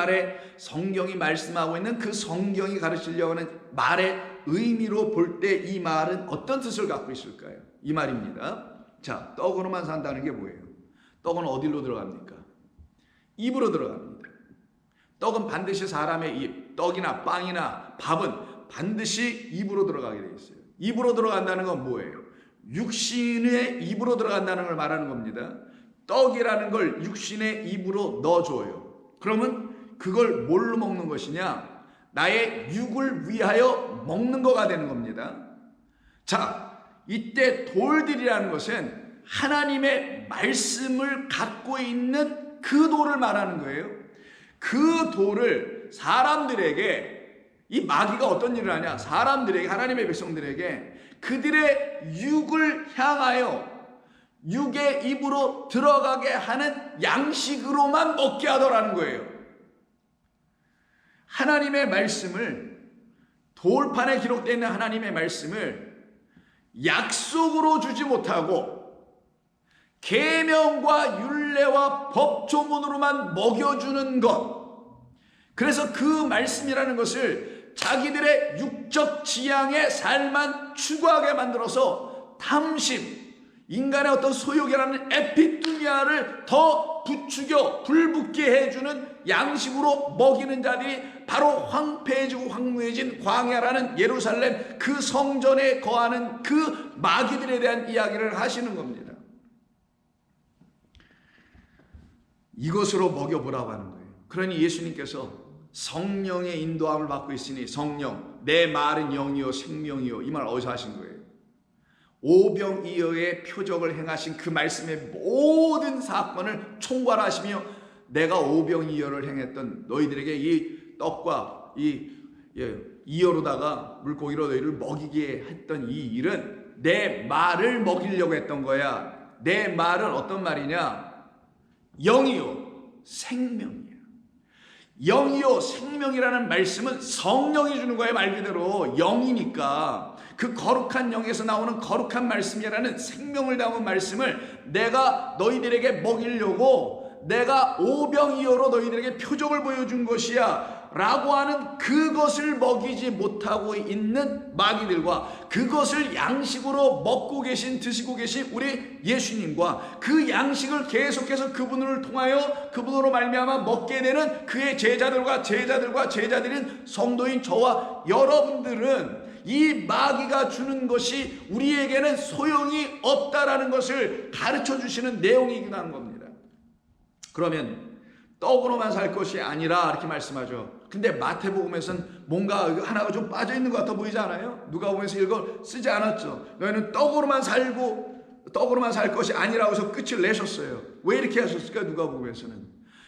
말씀하고 있는 그 성경이 가르치려고 하는 말의 의미로 볼 때 이 말은 어떤 뜻을 갖고 있을까요? 이 말입니다. 자, 떡으로만 산다는 게 뭐예요? 떡은 어디로 들어갑니까? 입으로 들어갑니다. 떡은 반드시 사람의 입, 떡이나 빵이나 밥은 반드시 입으로 들어가게 되어 있어요. 입으로 들어간다는 건 뭐예요? 육신의 입으로 들어간다는 걸 말하는 겁니다. 떡이라는 걸 육신의 입으로 넣어줘요. 그러면 그걸 뭘로 먹는 것이냐? 나의 육을 위하여 먹는 거가 되는 겁니다. 자, 이때 돌들이라는 것은 하나님의 말씀을 갖고 있는 그 돌을 말하는 거예요. 그 돌을 사람들에게, 이 마귀가 어떤 일을 하냐? 사람들에게, 하나님의 백성들에게 그들의 육을 향하여 육의 입으로 들어가게 하는 양식으로만 먹게 하더라는 거예요. 하나님의 말씀을, 돌판에 기록되어 있는 하나님의 말씀을 약속으로 주지 못하고 계명과 율례와 법조문으로만 먹여주는 것, 그래서 그 말씀이라는 것을 자기들의 육적 지향의 삶만 추구하게 만들어서 탐심, 인간의 어떤 소욕이라는 에피뚜미아를 더 부추겨 불붙게 해주는 양식으로 먹이는 자들이 바로 황폐해지고 황무해진 광야라는 예루살렘 그 성전에 거하는 그 마귀들에 대한 이야기를 하시는 겁니다. 이것으로 먹여보라고 하는 거예요. 그러니 예수님께서 성령의 인도함을 받고 있으니, 성령, 내 말은 영이요 생명이요, 이 말 어디서 하신 거예요? 오병이어의 표적을 행하신 그 말씀의 모든 사건을 총괄하시며 내가 오병이어를 행했던 너희들에게 이 떡과 이 이어로다가 물고기로 너희를 먹이게 했던 이 일은 내 말을 먹이려고 했던 거야. 내 말은 어떤 말이냐? 영이요 생명이야. 영이요 생명이라는 말씀은 성령이 주는 거예요. 말 그대로 영이니까 그 거룩한 영에서 나오는 거룩한 말씀이라는 생명을 담은 말씀을 내가 너희들에게 먹이려고 내가 오병이어로 너희들에게 표적을 보여준 것이야 라고 하는 그것을 먹이지 못하고 있는 마귀들과 그것을 양식으로 먹고 계신, 드시고 계신 우리 예수님과 그 양식을 계속해서 그분을 통하여 그분으로 말미암아 먹게 되는 그의 제자들인 성도인 저와 여러분들은 이 마귀가 주는 것이 우리에게는 소용이 없다라는 것을 가르쳐 주시는 내용이긴 한 겁니다. 그러면 떡으로만 살 것이 아니라 이렇게 말씀하죠. 근데 마태복음에서는 뭔가 하나가 좀 빠져있는 것 같아 보이지 않아요? 누가복음에서 이걸 쓰지 않았죠. 너희는 떡으로만 살 것이 아니라고 해서 끝을 내셨어요. 왜 이렇게 하셨을까? 누가복음에서는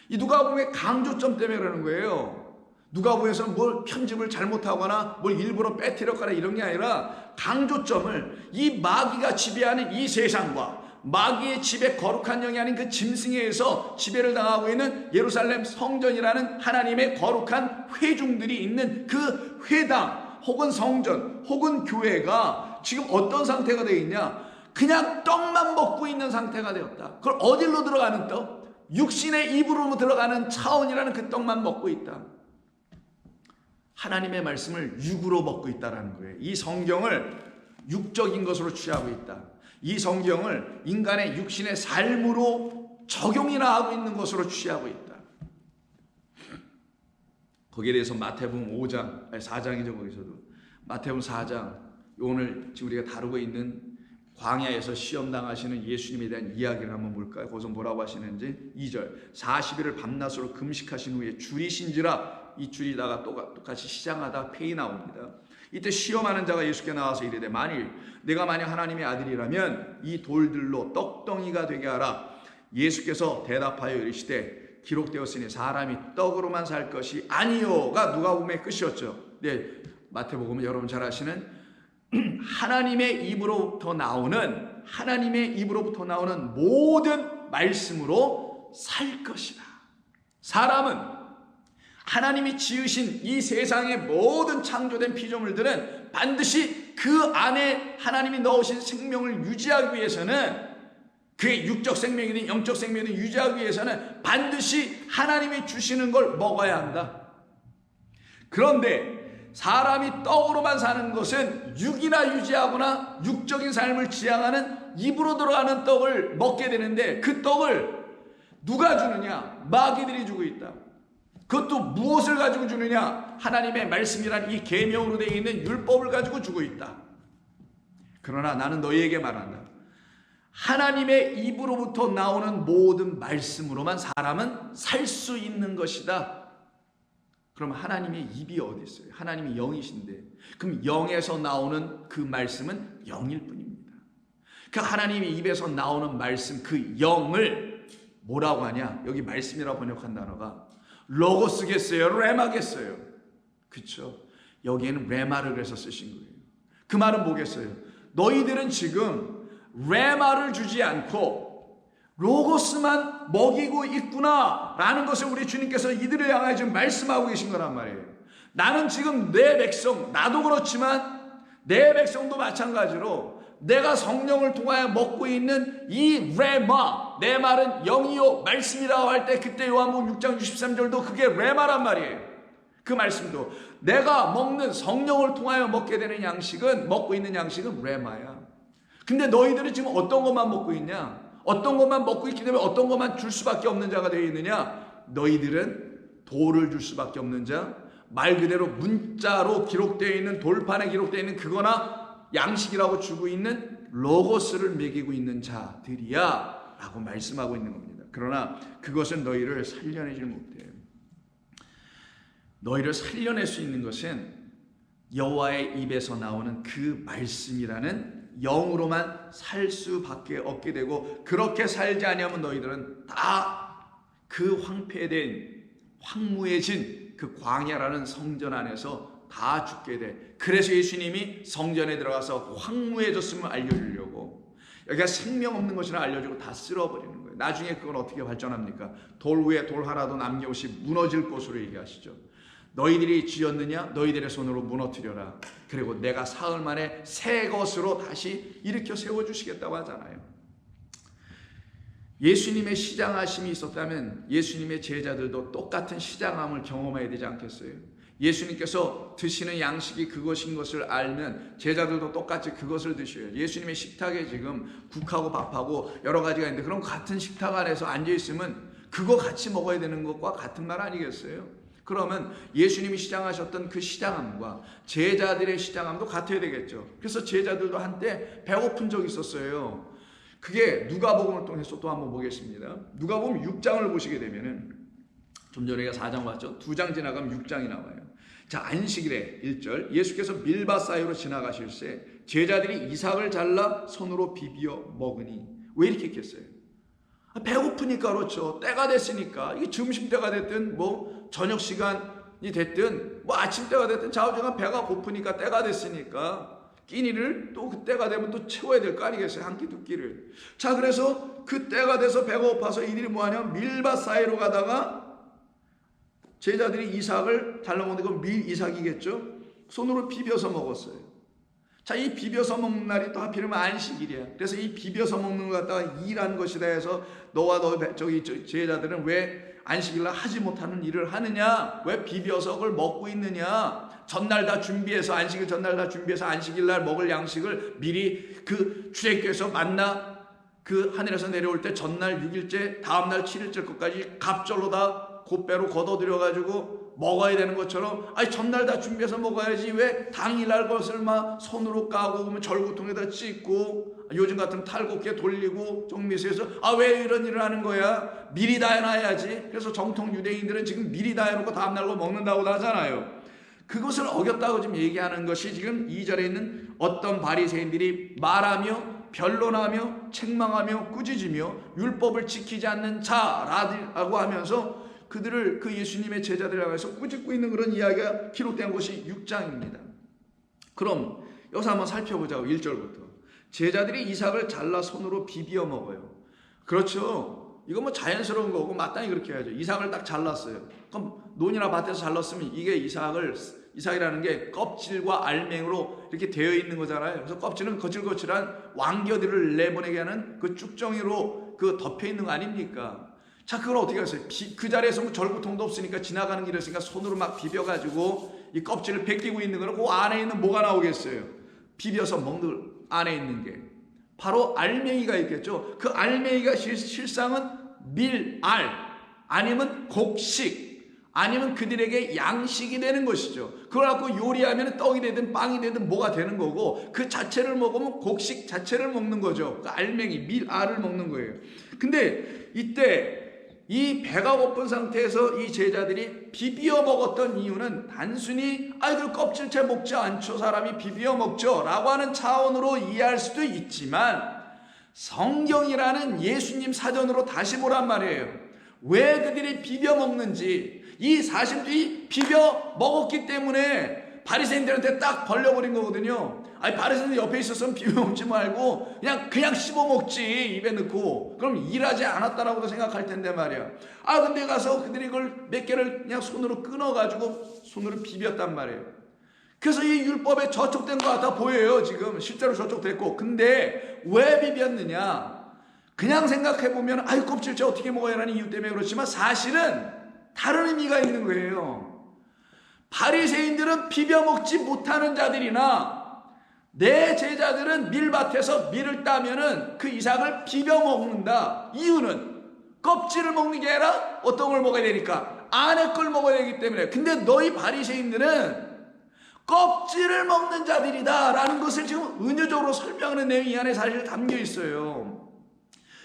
이 누가복음의 강조점 때문에 그러는 거예요. 누가복음에서는 뭘 편집을 잘못하거나 뭘 일부러 빼뜨렸거나 이런 게 아니라 강조점을 이 마귀가 지배하는 이 세상과 마귀의 지배, 거룩한 영이 아닌 그 짐승에 의해서 지배를 당하고 있는 예루살렘 성전이라는 하나님의 거룩한 회중들이 있는 그 회당 혹은 성전 혹은 교회가 지금 어떤 상태가 되어 있냐? 그냥 떡만 먹고 있는 상태가 되었다. 그걸 어디로 들어가는 떡? 육신의 입으로 들어가는 차원이라는 그 떡만 먹고 있다. 하나님의 말씀을 육으로 먹고 있다는 거예요. 이 성경을 육적인 것으로 취하고 있다. 이 성경을 인간의 육신의 삶으로 적용이나 하고 있는 것으로 취하고 있다. 거기에 대해서 마태복음 4장이죠. 거기서도 마태복음 4장, 오늘 지금 우리가 다루고 있는 광야에서 시험당하시는 예수님에 대한 이야기를 한번 볼까요? 거기서 뭐라고 하시는지 2절 40일을 밤낮으로 금식하신 후에 줄이신지라, 이 줄이다가 똑같이 시장하다 폐이 나옵니다. 이때 시험하는 자가 예수께 나와서 이르되 내가 만약 하나님의 아들이라면 이 돌들로 떡덩이가 되게 하라. 예수께서 대답하여 이르시되 기록되었으니 사람이 떡으로만 살 것이 아니요가 누가복음의 끝이었죠. 네, 마태복음은 여러분 잘 아시는 하나님의 입으로부터 나오는 모든 말씀으로 살 것이다. 사람은 하나님이 지으신 이 세상의 모든 창조된 피조물들은 반드시 그 안에 하나님이 넣으신 생명을 유지하기 위해서는 그의 육적 생명이든 영적 생명이든 유지하기 위해서는 반드시 하나님이 주시는 걸 먹어야 한다. 그런데 사람이 떡으로만 사는 것은 육이나 유지하거나 육적인 삶을 지향하는 입으로 들어가는 떡을 먹게 되는데, 그 떡을 누가 주느냐? 마귀들이 주고 있다. 그것도 무엇을 가지고 주느냐? 하나님의 말씀이란 이 계명으로 되어 있는 율법을 가지고 주고 있다. 그러나 나는 너희에게 말한다. 하나님의 입으로부터 나오는 모든 말씀으로만 사람은 살 수 있는 것이다. 그럼 하나님의 입이 어디 있어요? 하나님이 영이신데, 그럼 영에서 나오는 그 말씀은 영일 뿐입니다. 그 하나님의 입에서 나오는 말씀, 그 영을 뭐라고 하냐? 여기 말씀이라고 번역한 단어가 로고스겠어요? 레마겠어요? 그렇죠? 여기에는 레마를 그래서 쓰신 거예요. 그 말은 뭐겠어요? 너희들은 지금 레마를 주지 않고 로고스만 먹이고 있구나 라는 것을 우리 주님께서 이들을 향하여 지금 말씀하고 계신 거란 말이에요. 나는 지금 내 백성, 나도 그렇지만 내 백성도 마찬가지로 내가 성령을 통하여 먹고 있는 이 레마, 내 말은 영이요 말씀이라고 할 때, 그때 요한복음 6장 63절도 그게 레마란 말이에요. 그 말씀도 내가 먹는 성령을 통하여 먹게 되는 양식은, 먹고 있는 양식은 레마야. 근데 너희들은 지금 어떤 것만 먹고 있냐? 어떤 것만 먹고 있기 때문에 어떤 것만 줄 수밖에 없는 자가 되어 있느냐? 너희들은 돌을 줄 수밖에 없는 자, 말 그대로 문자로 기록되어 있는, 돌판에 기록되어 있는 그거나 양식이라고 주고 있는 로고스를 먹이고 있는 자들이야 라고 말씀하고 있는 겁니다. 그러나 그것은 너희를 살려내지 못해요. 너희를 살려낼 수 있는 것은 여호와의 입에서 나오는 그 말씀이라는 영으로만 살 수밖에 없게 되고, 그렇게 살지 아니하면 너희들은 다 그 황폐된, 황무해진 그 광야라는 성전 안에서 다 죽게 돼. 그래서 예수님이 성전에 들어가서 황무해졌음을 알려주려고, 여기가 생명 없는 것이라 알려주고 다 쓸어버리는 거예요. 나중에 그건 어떻게 발전합니까? 돌 위에 돌 하나도 남김없이 무너질 것으로 얘기하시죠. 너희들이 지었느냐? 너희들의 손으로 무너뜨려라. 그리고 내가 사흘 만에 새 것으로 다시 일으켜 세워주시겠다고 하잖아요. 예수님의 시장하심이 있었다면 예수님의 제자들도 똑같은 시장함을 경험해야 되지 않겠어요? 예수님께서 드시는 양식이 그것인 것을 알면 제자들도 똑같이 그것을 드셔요. 예수님의 식탁에 지금 국하고 밥하고 여러 가지가 있는데, 그럼 같은 식탁 안에서 앉아있으면 그거 같이 먹어야 되는 것과 같은 말 아니겠어요? 그러면 예수님이 시장하셨던 그 시장함과 제자들의 시장함도 같아야 되겠죠. 그래서 제자들도 한때 배고픈 적이 있었어요. 그게 누가복음을 통해서 또 한번 보겠습니다. 누가복음 6장을 보시게 되면은, 좀 전에 4장 봤죠? 2장 지나가면 6장이 나와요. 자, 안식일에 1절, 예수께서 밀밭 사이로 지나가실새 제자들이 이삭을 잘라 손으로 비비어 먹으니. 왜 이렇게 했겠어요? 배고프니까. 그렇죠. 때가 됐으니까. 이게 점심때가 됐든 뭐 저녁 시간이 됐든 뭐 아침때가 됐든 좌우지간 배가 고프니까, 때가 됐으니까 끼니를 또 그 때가 되면 또 채워야 될 거 아니겠어요? 한 끼 두 끼를. 자, 그래서 그 때가 돼서 배가 고파서 이들이 뭐하냐면 밀밭 사이로 가다가 제자들이 이삭을 달라 먹는 건 밀이삭이겠죠? 손으로 비벼서 먹었어요. 자, 이 비벼서 먹는 날이 또 하필이면 안식일이야. 그래서 이 비벼서 먹는 것 갖다가 일한 것이다 해서 너와 저기 제자들은 왜 안식일날 하지 못하는 일을 하느냐? 왜 비벼서 그걸 먹고 있느냐? 전날 다 준비해서, 안식일 전날 다 준비해서 안식일날 먹을 양식을 미리 그 출애굽에서 만나 그 하늘에서 내려올 때 전날 6일째, 다음날 7일째 것까지 갑절로 다 곱배로 걷어들여가지고 먹어야 되는 것처럼, 아니 전날 다 준비해서 먹어야지 왜 당일날 것을 막 손으로 까고 그러면 절구통에다 찢고 요즘 같은 탈곡기에 돌리고 정미수에서 왜 이런 일을 하는 거야? 미리 다 해놔야지. 그래서 정통 유대인들은 지금 미리 다 해놓고 다음날 거 먹는다고 하잖아요. 그것을 어겼다고 지금 얘기하는 것이 지금 2절에 있는 어떤 바리새인들이 말하며 변론하며 책망하며 꾸짖으며 율법을 지키지 않는 자라고 하면서 그들을, 그 예수님의 제자들을 향해서 꾸짖고 있는 그런 이야기가 기록된 것이 6장입니다. 그럼 여기서 한번 살펴보자고. 1절부터 제자들이 이삭을 잘라 손으로 비비어 먹어요. 그렇죠. 이거 뭐 자연스러운 거고 마땅히 그렇게 해야죠. 이삭을 딱 잘랐어요. 그럼 논이나 밭에서 잘랐으면 이게 이삭을 이삭이라는 게 껍질과 알맹이로 이렇게 되어 있는 거잖아요. 그래서 껍질은 거칠거칠한 왕겨들을 내보내게 하는 그 쭉정이로 그 덮여 있는 거 아닙니까? 자, 그걸 어떻게 하세요? 그 자리에서 뭐 절구통도 없으니까 지나가는 길에 있으니까 손으로 막 비벼가지고 이 껍질을 벗기고 있는 거는 그 안에 있는 뭐가 나오겠어요? 비벼서 먹는 안에 있는 게 바로 알맹이가 있겠죠. 그 알맹이가 실상은 밀알 아니면 곡식 아니면 그들에게 양식이 되는 것이죠. 그걸 갖고 요리하면 떡이 되든 빵이 되든 뭐가 되는 거고 그 자체를 먹으면 곡식 자체를 먹는 거죠. 그 알맹이 밀알을 먹는 거예요. 근데 이때 이 배가 고픈 상태에서 이 제자들이 비벼 먹었던 이유는 단순히 그 껍질째 먹지 않죠. 사람이 비벼 먹죠 라고 하는 차원으로 이해할 수도 있지만 성경이라는 예수님 사전으로 다시 보란 말이에요. 왜 그들이 비벼 먹는지 이 사실들이 비벼 먹었기 때문에 바리새인들한테 딱 벌려버린 거거든요. 바리새인들 옆에 있었으면 비벼 먹지 말고 그냥 씹어 먹지 입에 넣고 그럼 일하지 않았다라고도 생각할 텐데 말이야. 근데 가서 그들이 그걸 몇 개를 그냥 손으로 끊어가지고 손으로 비볐단 말이에요. 그래서 이 율법에 저촉된 것 같아 보여요. 지금 실제로 저촉됐고. 근데 왜 비볐느냐? 그냥 생각해보면 껍질째 어떻게 먹어야 하는 이유 때문에 그렇지만 사실은 다른 의미가 있는 거예요. 바리새인들은 비벼 먹지 못하는 자들이나 내 제자들은 밀밭에서 밀을 따면은 그 이삭을 비벼 먹는다. 이유는 껍질을 먹는 게 아니라 어떤 걸 먹어야 되니까 안에 걸 먹어야 되기 때문에. 근데 너희 바리새인들은 껍질을 먹는 자들이다 라는 것을 지금 은유적으로 설명하는 내용이 이 안에 사실 담겨 있어요.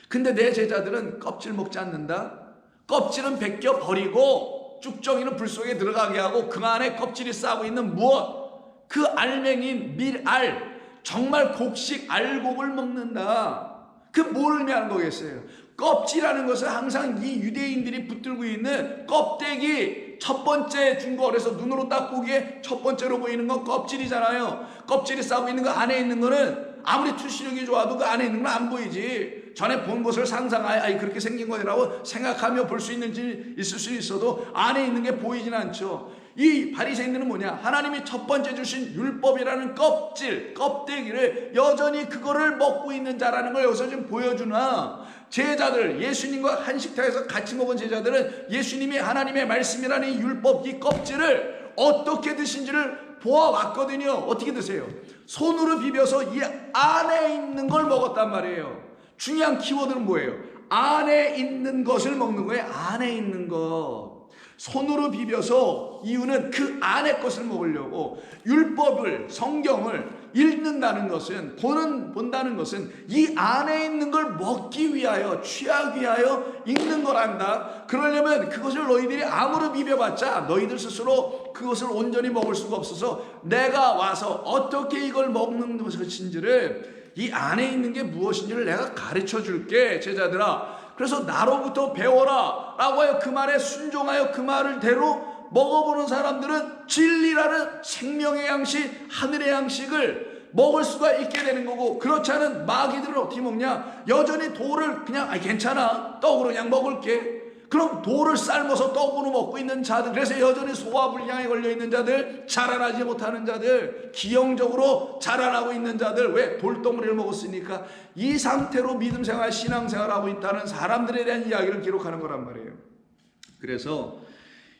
근데 내 제자들은 껍질 먹지 않는다. 껍질은 벗겨 버리고 쭉정이는 불 속에 들어가게 하고 그 안에 껍질이 싸고 있는 무엇? 그 알맹이인 밀알, 정말 곡식 알곡을 먹는다. 그 뭘 의미하는 거겠어요? 껍질이라는 것은 항상 이 유대인들이 붙들고 있는 껍데기 첫 번째 증거에서 눈으로 딱 보기에 첫 번째로 보이는 건 껍질이잖아요. 껍질이 싸고 있는 거 안에 있는 거는 아무리 투시력이 좋아도 그 안에 있는 건 안 보이지. 전에 본 것을 상상하여 그렇게 생긴 거라고 생각하며 볼 수 있는지 있을 수 있어도 안에 있는 게 보이진 않죠. 이 바리새인들은 뭐냐? 하나님이 첫 번째 주신 율법이라는 껍데기를 여전히 그거를 먹고 있는 자라는 걸 여기서 좀 보여주나 제자들, 예수님과 한식탁에서 같이 먹은 제자들은 예수님이 하나님의 말씀이라는 이 율법, 이 껍질을 어떻게 드신지를 보아왔거든요. 어떻게 드세요? 손으로 비벼서 이 안에 있는 걸 먹었단 말이에요. 중요한 키워드는 뭐예요? 안에 있는 것을 먹는 거예요. 안에 있는 것. 손으로 비벼서 이유는 그 안에 것을 먹으려고. 율법을, 성경을 읽는다는 것은, 본다는 것은 이 안에 있는 걸 먹기 위하여, 취하기 위하여 읽는 거란다. 그러려면 그것을 너희들이 아무리 비벼봤자 너희들 스스로 그것을 온전히 먹을 수가 없어서 내가 와서 어떻게 이걸 먹는 것인지를, 이 안에 있는 게 무엇인지를 내가 가르쳐 줄게, 제자들아. 그래서 나로부터 배워라 라고 하여 그 말에 순종하여 그 말을 대로 먹어보는 사람들은 진리라는 생명의 양식, 하늘의 양식을 먹을 수가 있게 되는 거고, 그렇지 않은 마귀들은 어떻게 먹냐? 여전히 돌을 그냥 괜찮아, 떡으로 그냥 먹을게. 그럼 돌을 삶아서 떡으로 먹고 있는 자들, 그래서 여전히 소화불량에 걸려있는 자들, 자라나지 못하는 자들, 기형적으로 자라나고 있는 자들, 왜? 돌덩어리를 먹었으니까. 이 상태로 믿음생활, 신앙생활하고 있다는 사람들에 대한 이야기를 기록하는 거란 말이에요. 그래서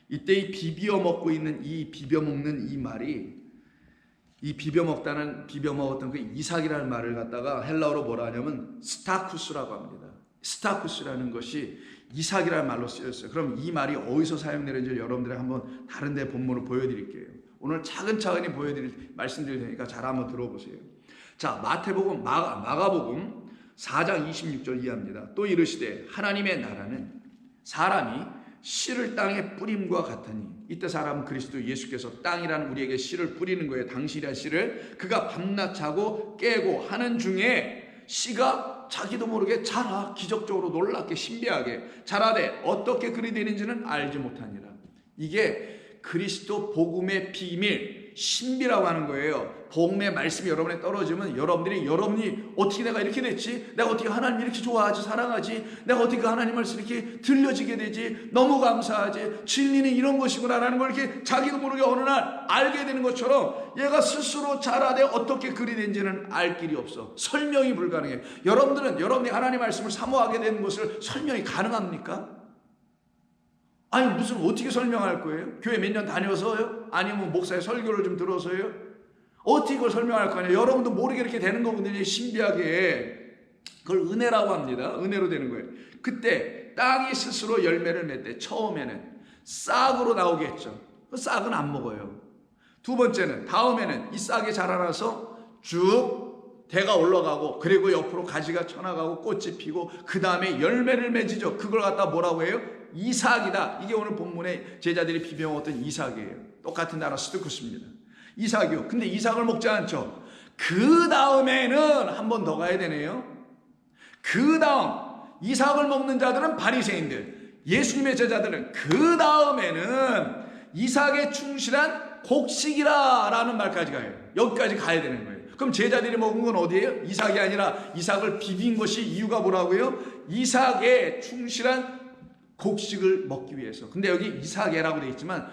이때 이 비벼 먹는 이 말이, 이 비벼 먹었던 그 이삭이라는 말을 갖다가 헬라어로 뭐라 하냐면 스타쿠스라고 합니다. 스타쿠스라는 것이 이삭이라는 말로 쓰였어요. 그럼 이 말이 어디서 사용되는지 여러분들에게 한번 다른 데 본문을 보여드릴게요. 오늘 차근차근히 말씀드릴 테니까 잘 한번 들어보세요. 자, 마태복음, 마가복음 4장 26절 이하입니다. 또 이르시되 하나님의 나라는 사람이 씨를 땅에 뿌림과 같으니, 이때 사람은 그리스도 예수께서 땅이라는 우리에게 씨를 뿌리는 거예요. 당신이란 씨를 그가 밤낮 자고 깨고 하는 중에 씨가 자기도 모르게 자라, 기적적으로 놀랍게 신비하게 자라되 어떻게 그리 되는지는 알지 못하니라. 이게 그리스도 복음의 비밀, 신비라고 하는 거예요. 복음의 말씀이 여러분에 떨어지면 여러분이 어떻게 내가 이렇게 됐지? 내가 어떻게 하나님 이렇게 좋아하지, 사랑하지? 내가 어떻게 그 하나님 말씀 이렇게 들려지게 되지? 너무 감사하지. 진리는 이런 것이구나라는 걸 이렇게 자기도 모르게 어느 날 알게 되는 것처럼 얘가 스스로 자라되 어떻게 그리 된지는 알 길이 없어. 설명이 불가능해. 여러분이 하나님 말씀을 사모하게 되는 것을 설명이 가능합니까? 아니 무슨 어떻게 설명할 거예요? 교회 몇 년 다녀서요? 아니면 목사의 설교를 좀 들어서요? 어떻게 그걸 설명할 거 아니에요? 여러분도 모르게 이렇게 되는 거거든요. 신비하게. 그걸 은혜라고 합니다. 은혜로 되는 거예요. 그때 땅이 스스로 열매를 맺대. 처음에는 싹으로 나오겠죠. 그 싹은 안 먹어요. 두 번째는 다음에는 이 싹이 자라나서 쭉 대가 올라가고 그리고 옆으로 가지가 쳐나가고 꽃이 피고 그 다음에 열매를 맺이죠. 그걸 갖다 뭐라고 해요? 이삭이다. 이게 오늘 본문에 제자들이 비벼먹었던 이삭이에요. 똑같은 단어 스투쿠스입니다. 이삭이요. 근데 이삭을 먹지 않죠. 그 다음에는 한 번 더 가야 되네요. 그 다음 이삭을 먹는 자들은 바리새인들, 예수님의 제자들은 그 다음에는 이삭에 충실한 곡식이라 라는 말까지 가요. 여기까지 가야 되는 거예요. 그럼 제자들이 먹은 건 어디예요? 이삭이 아니라 이삭을 비빈 것이 이유가 뭐라고요? 이삭에 충실한 곡식을 먹기 위해서. 근데 여기 이삭에라고 되어 있지만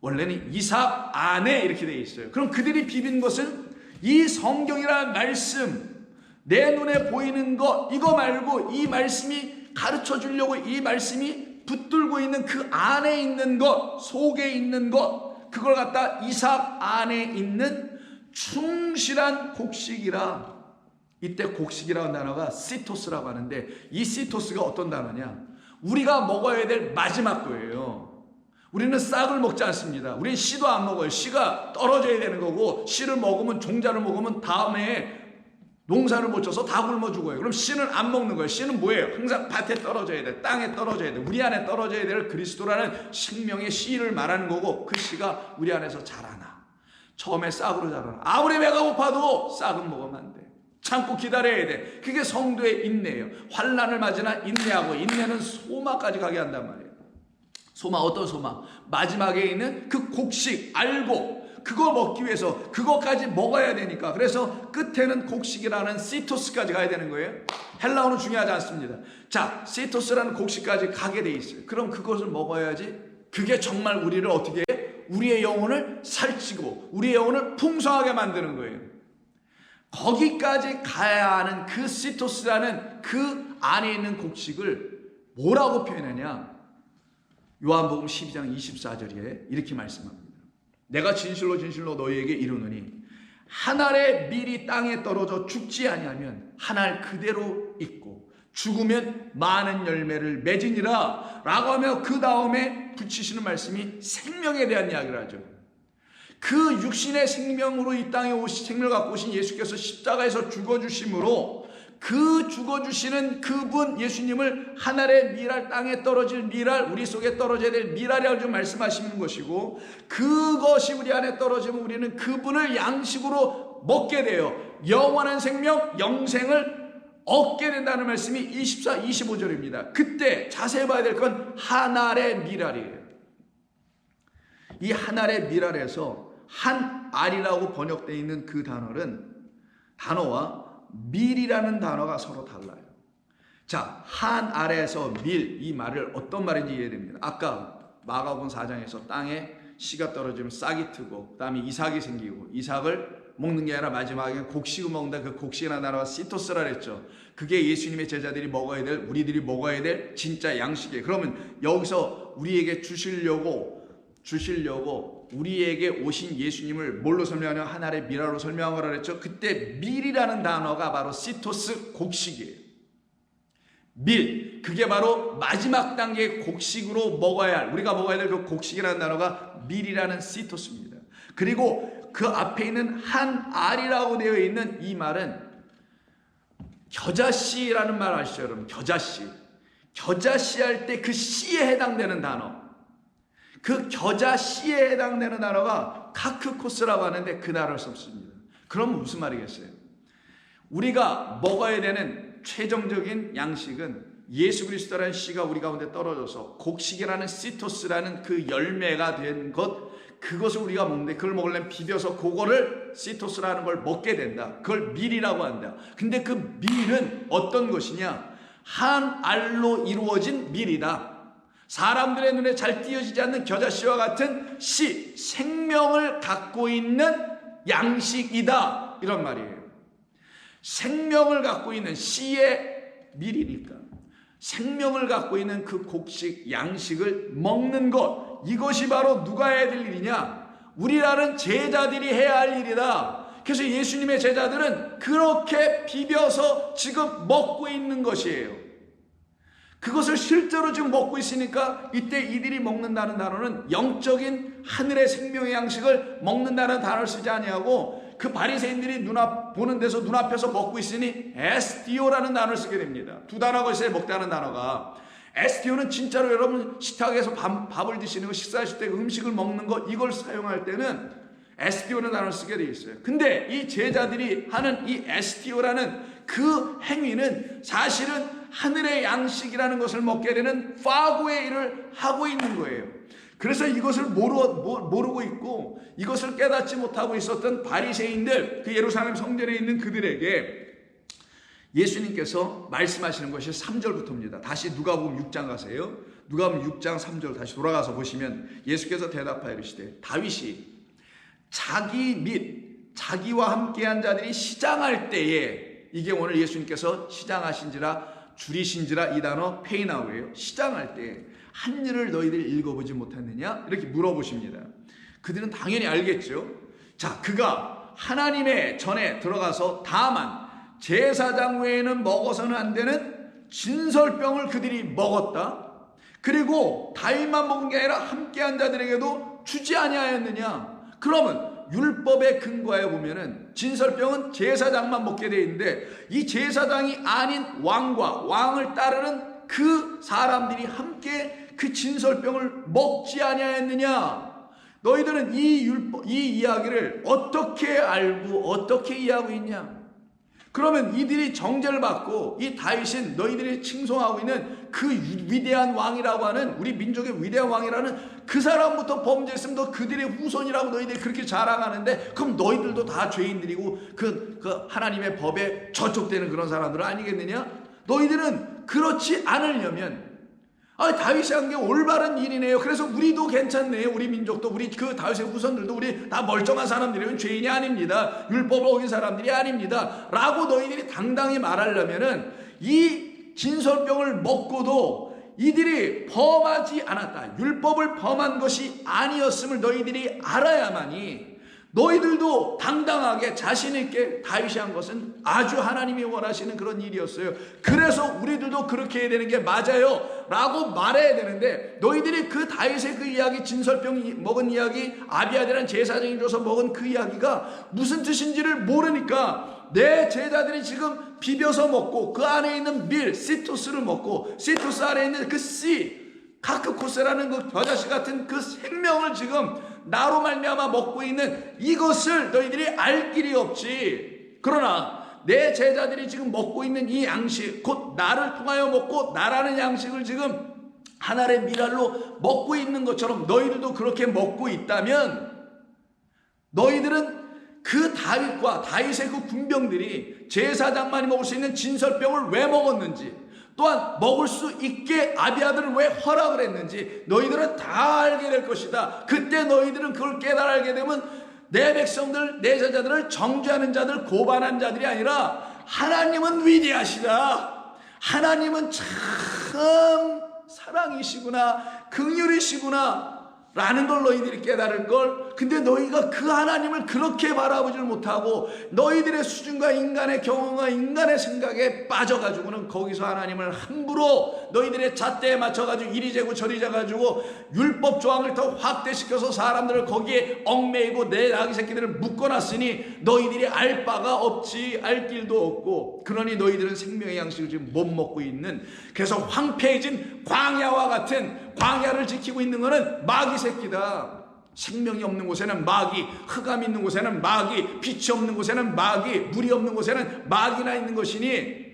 원래는 이삭 안에 이렇게 되어 있어요. 그럼 그들이 비빈 것은 이 성경이라는 말씀, 내 눈에 보이는 것, 이거 말고 이 말씀이 가르쳐 주려고 이 말씀이 붙들고 있는 그 안에 있는 것, 속에 있는 것, 그걸 갖다 이삭 안에 있는 충실한 곡식이라. 이때 곡식이라는 단어가 시토스라고 하는데 이 시토스가 어떤 단어냐? 우리가 먹어야 될 마지막 거예요. 우리는 싹을 먹지 않습니다. 우리는 씨도 안 먹어요. 씨가 떨어져야 되는 거고 씨를 먹으면 종자를 먹으면 다음에 농사를 못 져서 다 굶어 죽어요. 그럼 씨는 안 먹는 거예요. 씨는 뭐예요? 항상 밭에 떨어져야 돼. 땅에 떨어져야 돼. 우리 안에 떨어져야 될 그리스도라는 생명의 씨를 말하는 거고 그 씨가 우리 안에서 자라나. 처음에 싹으로 자라나. 아무리 배가 고파도 싹은 먹으면 안 돼. 참고 기다려야 돼. 그게 성도의 인내예요. 환난을 맞으나 인내하고 인내는 소마까지 가게 한단 말이에요. 소마, 어떤 소마? 마지막에 있는 그 곡식 알고 그거 먹기 위해서 그거까지 먹어야 되니까. 그래서 끝에는 곡식이라는 시토스까지 가야 되는 거예요. 헬라어는 중요하지 않습니다. 자, 시토스라는 곡식까지 가게 돼 있어요. 그럼 그것을 먹어야지 그게 정말 우리를 어떻게 해? 우리의 영혼을 살찌고 우리의 영혼을 풍성하게 만드는 거예요. 거기까지 가야 하는 그 시토스라는 그 안에 있는 곡식을 뭐라고 표현하냐? 요한복음 12장 24절에 이렇게 말씀합니다. 내가 진실로 진실로 너희에게 이르노니 한 알의 밀이 땅에 떨어져 죽지 아니하면 한 알 그대로 있고 죽으면 많은 열매를 맺으니라 라고 하며 그 다음에 붙이시는 말씀이 생명에 대한 이야기를 하죠. 그 육신의 생명으로 이 땅에 생명을 갖고 오신 예수께서 십자가에서 죽어주심으로 그 죽어주시는 그분 예수님을 하늘의 미랄, 땅에 떨어질 미랄, 우리 속에 떨어져야 될 미랄이라고 좀 말씀하시는 것이고 그것이 우리 안에 떨어지면 우리는 그분을 양식으로 먹게 돼요. 영원한 생명, 영생을 얻게 된다는 말씀이 24, 25절입니다. 그때 자세히 봐야 될 건 하늘의 미랄이에요. 이 하늘의 미랄에서 한 알이라고 번역되어 있는 그 단어와 밀이라는 단어가 서로 달라요. 자, 한 알에서 밀, 이 말을 어떤 말인지 이해됩니다. 아까 마가복음 4장에서 땅에 씨가 떨어지면 싹이 트고 그 다음에 이삭이 생기고 이삭을 먹는 게 아니라 마지막에 곡식을 먹는다. 그 곡식이라는 단어가 시토스라 그랬죠. 그게 예수님의 제자들이 먹어야 될, 우리들이 먹어야 될 진짜 양식이에요. 그러면 여기서 우리에게 주시려고 우리에게 오신 예수님을 뭘로 설명하냐? 하늘의 미랄로 설명한 거라 그랬죠. 그때 밀이라는 단어가 바로 시토스, 곡식이에요. 밀, 그게 바로 마지막 단계의 곡식으로 먹어야 할, 우리가 먹어야 될 그 곡식이라는 단어가 밀이라는 시토스입니다. 그리고 그 앞에 있는 한 알이라고 되어 있는 이 말은 겨자씨라는 말 아시죠 여러분? 겨자씨 할 때 그 씨에 해당되는 단어, 그 겨자씨에 해당되는 단어가 카크코스라고 하는데 그 단어를 썼습니다. 그럼 무슨 말이겠어요? 우리가 먹어야 되는 최종적인 양식은 예수 그리스도라는 씨가 우리 가운데 떨어져서 곡식이라는 시토스라는 그 열매가 된 것, 그것을 우리가 먹는데 그걸 먹으려면 비벼서 그거를 시토스라는 걸 먹게 된다. 그걸 밀이라고 한다. 근데 그 밀은 어떤 것이냐? 한 알로 이루어진 밀이다. 사람들의 눈에 잘 띄어지지 않는 겨자씨와 같은 씨, 생명을 갖고 있는 양식이다. 이런 말이에요. 생명을 갖고 있는 씨의 밀이니까 생명을 갖고 있는 그 곡식, 양식을 먹는 것, 이것이 바로 누가 해야 될 일이냐? 우리라는 제자들이 해야 할 일이다. 그래서 예수님의 제자들은 그렇게 비벼서 지금 먹고 있는 것이에요. 그것을 실제로 지금 먹고 있으니까 이때 이들이 먹는다는 단어는 영적인 하늘의 생명의 양식을 먹는다는 단어를 쓰지 아니하고 그 바리새인들이 보는 데서 눈앞에서 먹고 있으니 에스티오라는 단어를 쓰게 됩니다. 두 단어가 있어요. 먹다는 단어가. 에스티오는 진짜로 여러분 식탁에서 밥을 드시는 거, 식사하실 때 음식을 먹는 거, 이걸 사용할 때는 에스티오라는 단어를 쓰게 되어 있어요. 근데 이 제자들이 하는 이 에스티오라는 그 행위는 사실은 하늘의 양식이라는 것을 먹게 되는 파고의 일을 하고 있는 거예요. 그래서 이것을 모르고 있고 이것을 깨닫지 못하고 있었던 바리새인들, 그 예루살렘 성전에 있는 그들에게 예수님께서 말씀하시는 것이 3절부터입니다. 다시 누가복음 6장 가세요. 누가복음 6장 3절 다시 돌아가서 보시면 예수께서 대답하여 이르시되 다윗이 자기 및 자기와 함께한 자들이 시장할 때에, 이게 오늘 예수님께서 시장하신지라 줄이신지라 이 단어 페이나우예요. 시장할 때 한 일을 너희들 읽어보지 못했느냐? 이렇게 물어보십니다. 그들은 당연히 알겠죠. 자, 그가 하나님의 전에 들어가서 다만 제사장 외에는 먹어서는 안 되는 진설병을 그들이 먹었다. 그리고 다윗만 먹은 게 아니라 함께한 자들에게도 주지 아니하였느냐? 그러면 율법의 근거에 보면은 진설병은 제사장만 먹게 되어 있는데 이 제사장이 아닌 왕을 따르는 그 사람들이 함께 그 진설병을 먹지 아니하였느냐? 너희들은 이 이야기를 어떻게 알고 어떻게 이해하고 있냐? 그러면 이들이 정죄를 받고 이 다윗은 너희들이 칭송하고 있는 그 위대한 왕이라고 하는, 우리 민족의 위대한 왕이라는 그 사람부터 범죄했으면 너 그들의 후손이라고 너희들이 그렇게 자랑하는데, 그럼 너희들도 다 죄인들이고 그 하나님의 법에 저촉되는 그런 사람들은 아니겠느냐? 너희들은 그렇지 않으려면 다윗이 한 게 올바른 일이네요. 그래서 우리도 괜찮네요. 우리 민족도, 우리 그 다윗의 후손들도 우리 다 멀쩡한 사람들이면 죄인이 아닙니다. 율법을 어긴 사람들이 아닙니다. 라고 너희들이 당당히 말하려면은 이 진설병을 먹고도 이들이 범하지 않았다, 율법을 범한 것이 아니었음을 너희들이 알아야만이 너희들도 당당하게 자신있게 다윗이 한 것은 아주 하나님이 원하시는 그런 일이었어요. 그래서 우리들도 그렇게 해야 되는 게 맞아요 라고 말해야 되는데, 너희들이 그 다윗의 그 이야기, 진설병 먹은 이야기, 아비아드라는 제사장이 줘서 먹은 그 이야기가 무슨 뜻인지를 모르니까 내 제자들이 지금 비벼서 먹고 그 안에 있는 밀, 시토스를 먹고 시토스 안에 있는 그 씨, 카크코스라는 그 겨자씨 같은 그 생명을 지금 나로 말미암아 먹고 있는 이것을 너희들이 알 길이 없지. 그러나 내 제자들이 지금 먹고 있는 이 양식, 곧 나를 통하여 먹고 나라는 양식을 지금 하나의 미랄로 먹고 있는 것처럼 너희들도 그렇게 먹고 있다면, 너희들은 그 다윗과 다윗의 그 군병들이 제사장만이 먹을 수 있는 진설병을 왜 먹었는지, 또한 먹을 수 있게 아비아들을 왜 허락을 했는지 너희들은 다 알게 될 것이다. 그때 너희들은 그걸 깨달게 되면 내 백성들, 내 제자들을 정죄하는 자들, 고발한 자들이 아니라 하나님은 위대하시다, 하나님은 참 사랑이시구나, 긍휼이시구나 라는 걸 너희들이 깨달을 걸. 근데 너희가 그 하나님을 그렇게 바라보질 못하고 너희들의 수준과 인간의 경험과 인간의 생각에 빠져가지고는 거기서 하나님을 함부로 너희들의 잣대에 맞춰가지고 이리 재고 저리 재가지고 율법 조항을 더 확대시켜서 사람들을 거기에 얽매이고 내 아기 새끼들을 묶어놨으니 너희들이 알 바가 없지, 알 길도 없고, 그러니 너희들은 생명의 양식을 지금 못 먹고 있는, 그래서 황폐해진 광야와 같은, 광야를 지키고 있는 것은 마귀 새끼다. 생명이 없는 곳에는 마귀, 흑암이 있는 곳에는 마귀, 빛이 없는 곳에는 마귀, 물이 없는 곳에는 마귀나 있는 것이니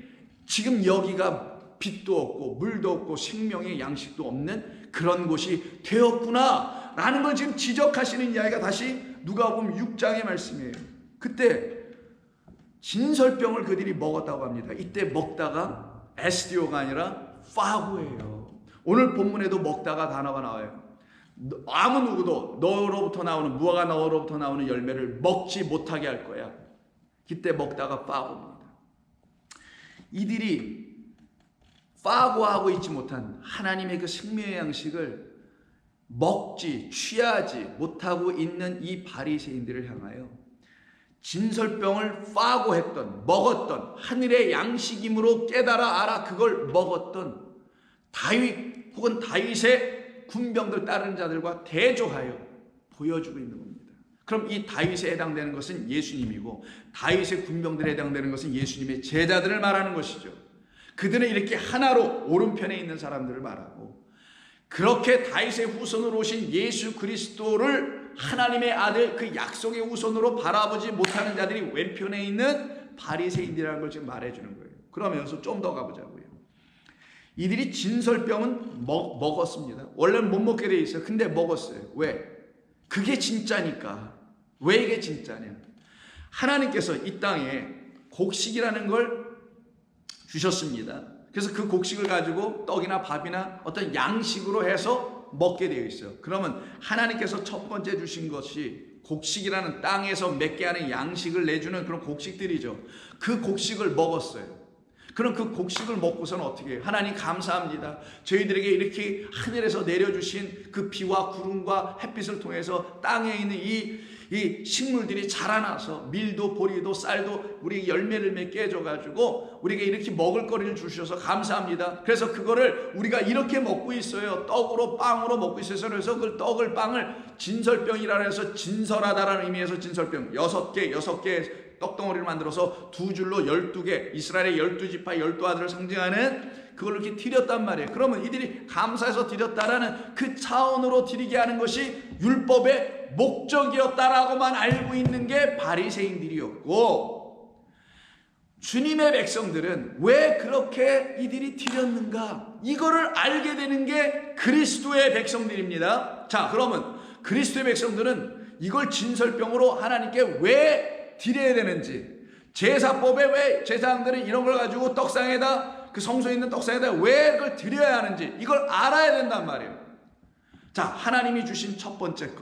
지금 여기가 빛도 없고 물도 없고 생명의 양식도 없는 그런 곳이 되었구나 라는 걸 지금 지적하시는 이야기가 다시 누가복음 6장의 말씀이에요. 그때 진설병을 그들이 먹었다고 합니다. 이때 먹다가 에스디오가 아니라 파고예요. 오늘 본문에도 먹다가 단어가 나와요. 아무 누구도 너로부터 나오는, 무화과 너로부터 나오는 열매를 먹지 못하게 할 거야. 이때 먹다가 파고입니다. 이들이 파고하고 있지 못한 하나님의 그 생명의 양식을 먹지, 취하지 못하고 있는 이 바리새인들을 향하여 진설병을 파고했던, 먹었던, 하늘의 양식임으로 깨달아 알아 그걸 먹었던 다윗 혹은 다윗의 군병들 따르는 자들과 대조하여 보여주고 있는 겁니다. 그럼 이 다윗에 해당되는 것은 예수님이고 다윗의 군병들에 해당되는 것은 예수님의 제자들을 말하는 것이죠. 그들은 이렇게 하나로 오른편에 있는 사람들을 말하고, 그렇게 다윗의 후손으로 오신 예수 그리스도를 하나님의 아들 그 약속의 후손으로 바라보지 못하는 자들이 왼편에 있는 바리새인들이라는 걸 지금 말해주는 거예요. 그러면서 좀 더 가보자고요. 이들이 진설병은 먹었습니다. 원래는 못 먹게 돼 있어요. 근데 먹었어요. 왜? 그게 진짜니까. 왜 이게 진짜냐? 하나님께서 이 땅에 곡식이라는 걸 주셨습니다. 그래서 그 곡식을 가지고 떡이나 밥이나 어떤 양식으로 해서 먹게 되어 있어요. 그러면 하나님께서 첫 번째 주신 것이 곡식이라는 땅에서 맺게 하는 양식을 내주는 그런 곡식들이죠. 그 곡식을 먹었어요. 그럼 그 곡식을 먹고서는 어떻게 해요? 하나님 감사합니다. 저희들에게 이렇게 하늘에서 내려주신 그 비와 구름과 햇빛을 통해서 땅에 있는 이 식물들이 자라나서 밀도 보리도 쌀도 우리 열매를 맺게 해줘가지고 우리에게 이렇게 먹을 거리를 주셔서 감사합니다. 그래서 그거를 우리가 이렇게 먹고 있어요. 떡으로 빵으로 먹고 있어요. 그래서 그 떡을 빵을 진설병이라 해서 진설하다라는 의미에서 진설병 6개 떡덩어리를 만들어서 두 줄로 12개 이스라엘의 12지파 12아들을 상징하는 그걸 이렇게 드렸단 말이에요. 그러면 이들이 감사해서 드렸다라는 그 차원으로 드리게 하는 것이 율법의 목적이었다라고만 알고 있는 게 바리새인들이었고, 주님의 백성들은 왜 그렇게 이들이 드렸는가, 이거를 알게 되는 게 그리스도의 백성들입니다. 자, 그러면 그리스도의 백성들은 이걸 진설병으로 하나님께 왜 드려야 되는지, 제사법에 왜 제사장들은 이런 걸 가지고 떡상에다, 그 성소에 있는 떡상에다 왜 그걸 드려야 하는지 이걸 알아야 된단 말이에요. 자, 하나님이 주신 첫 번째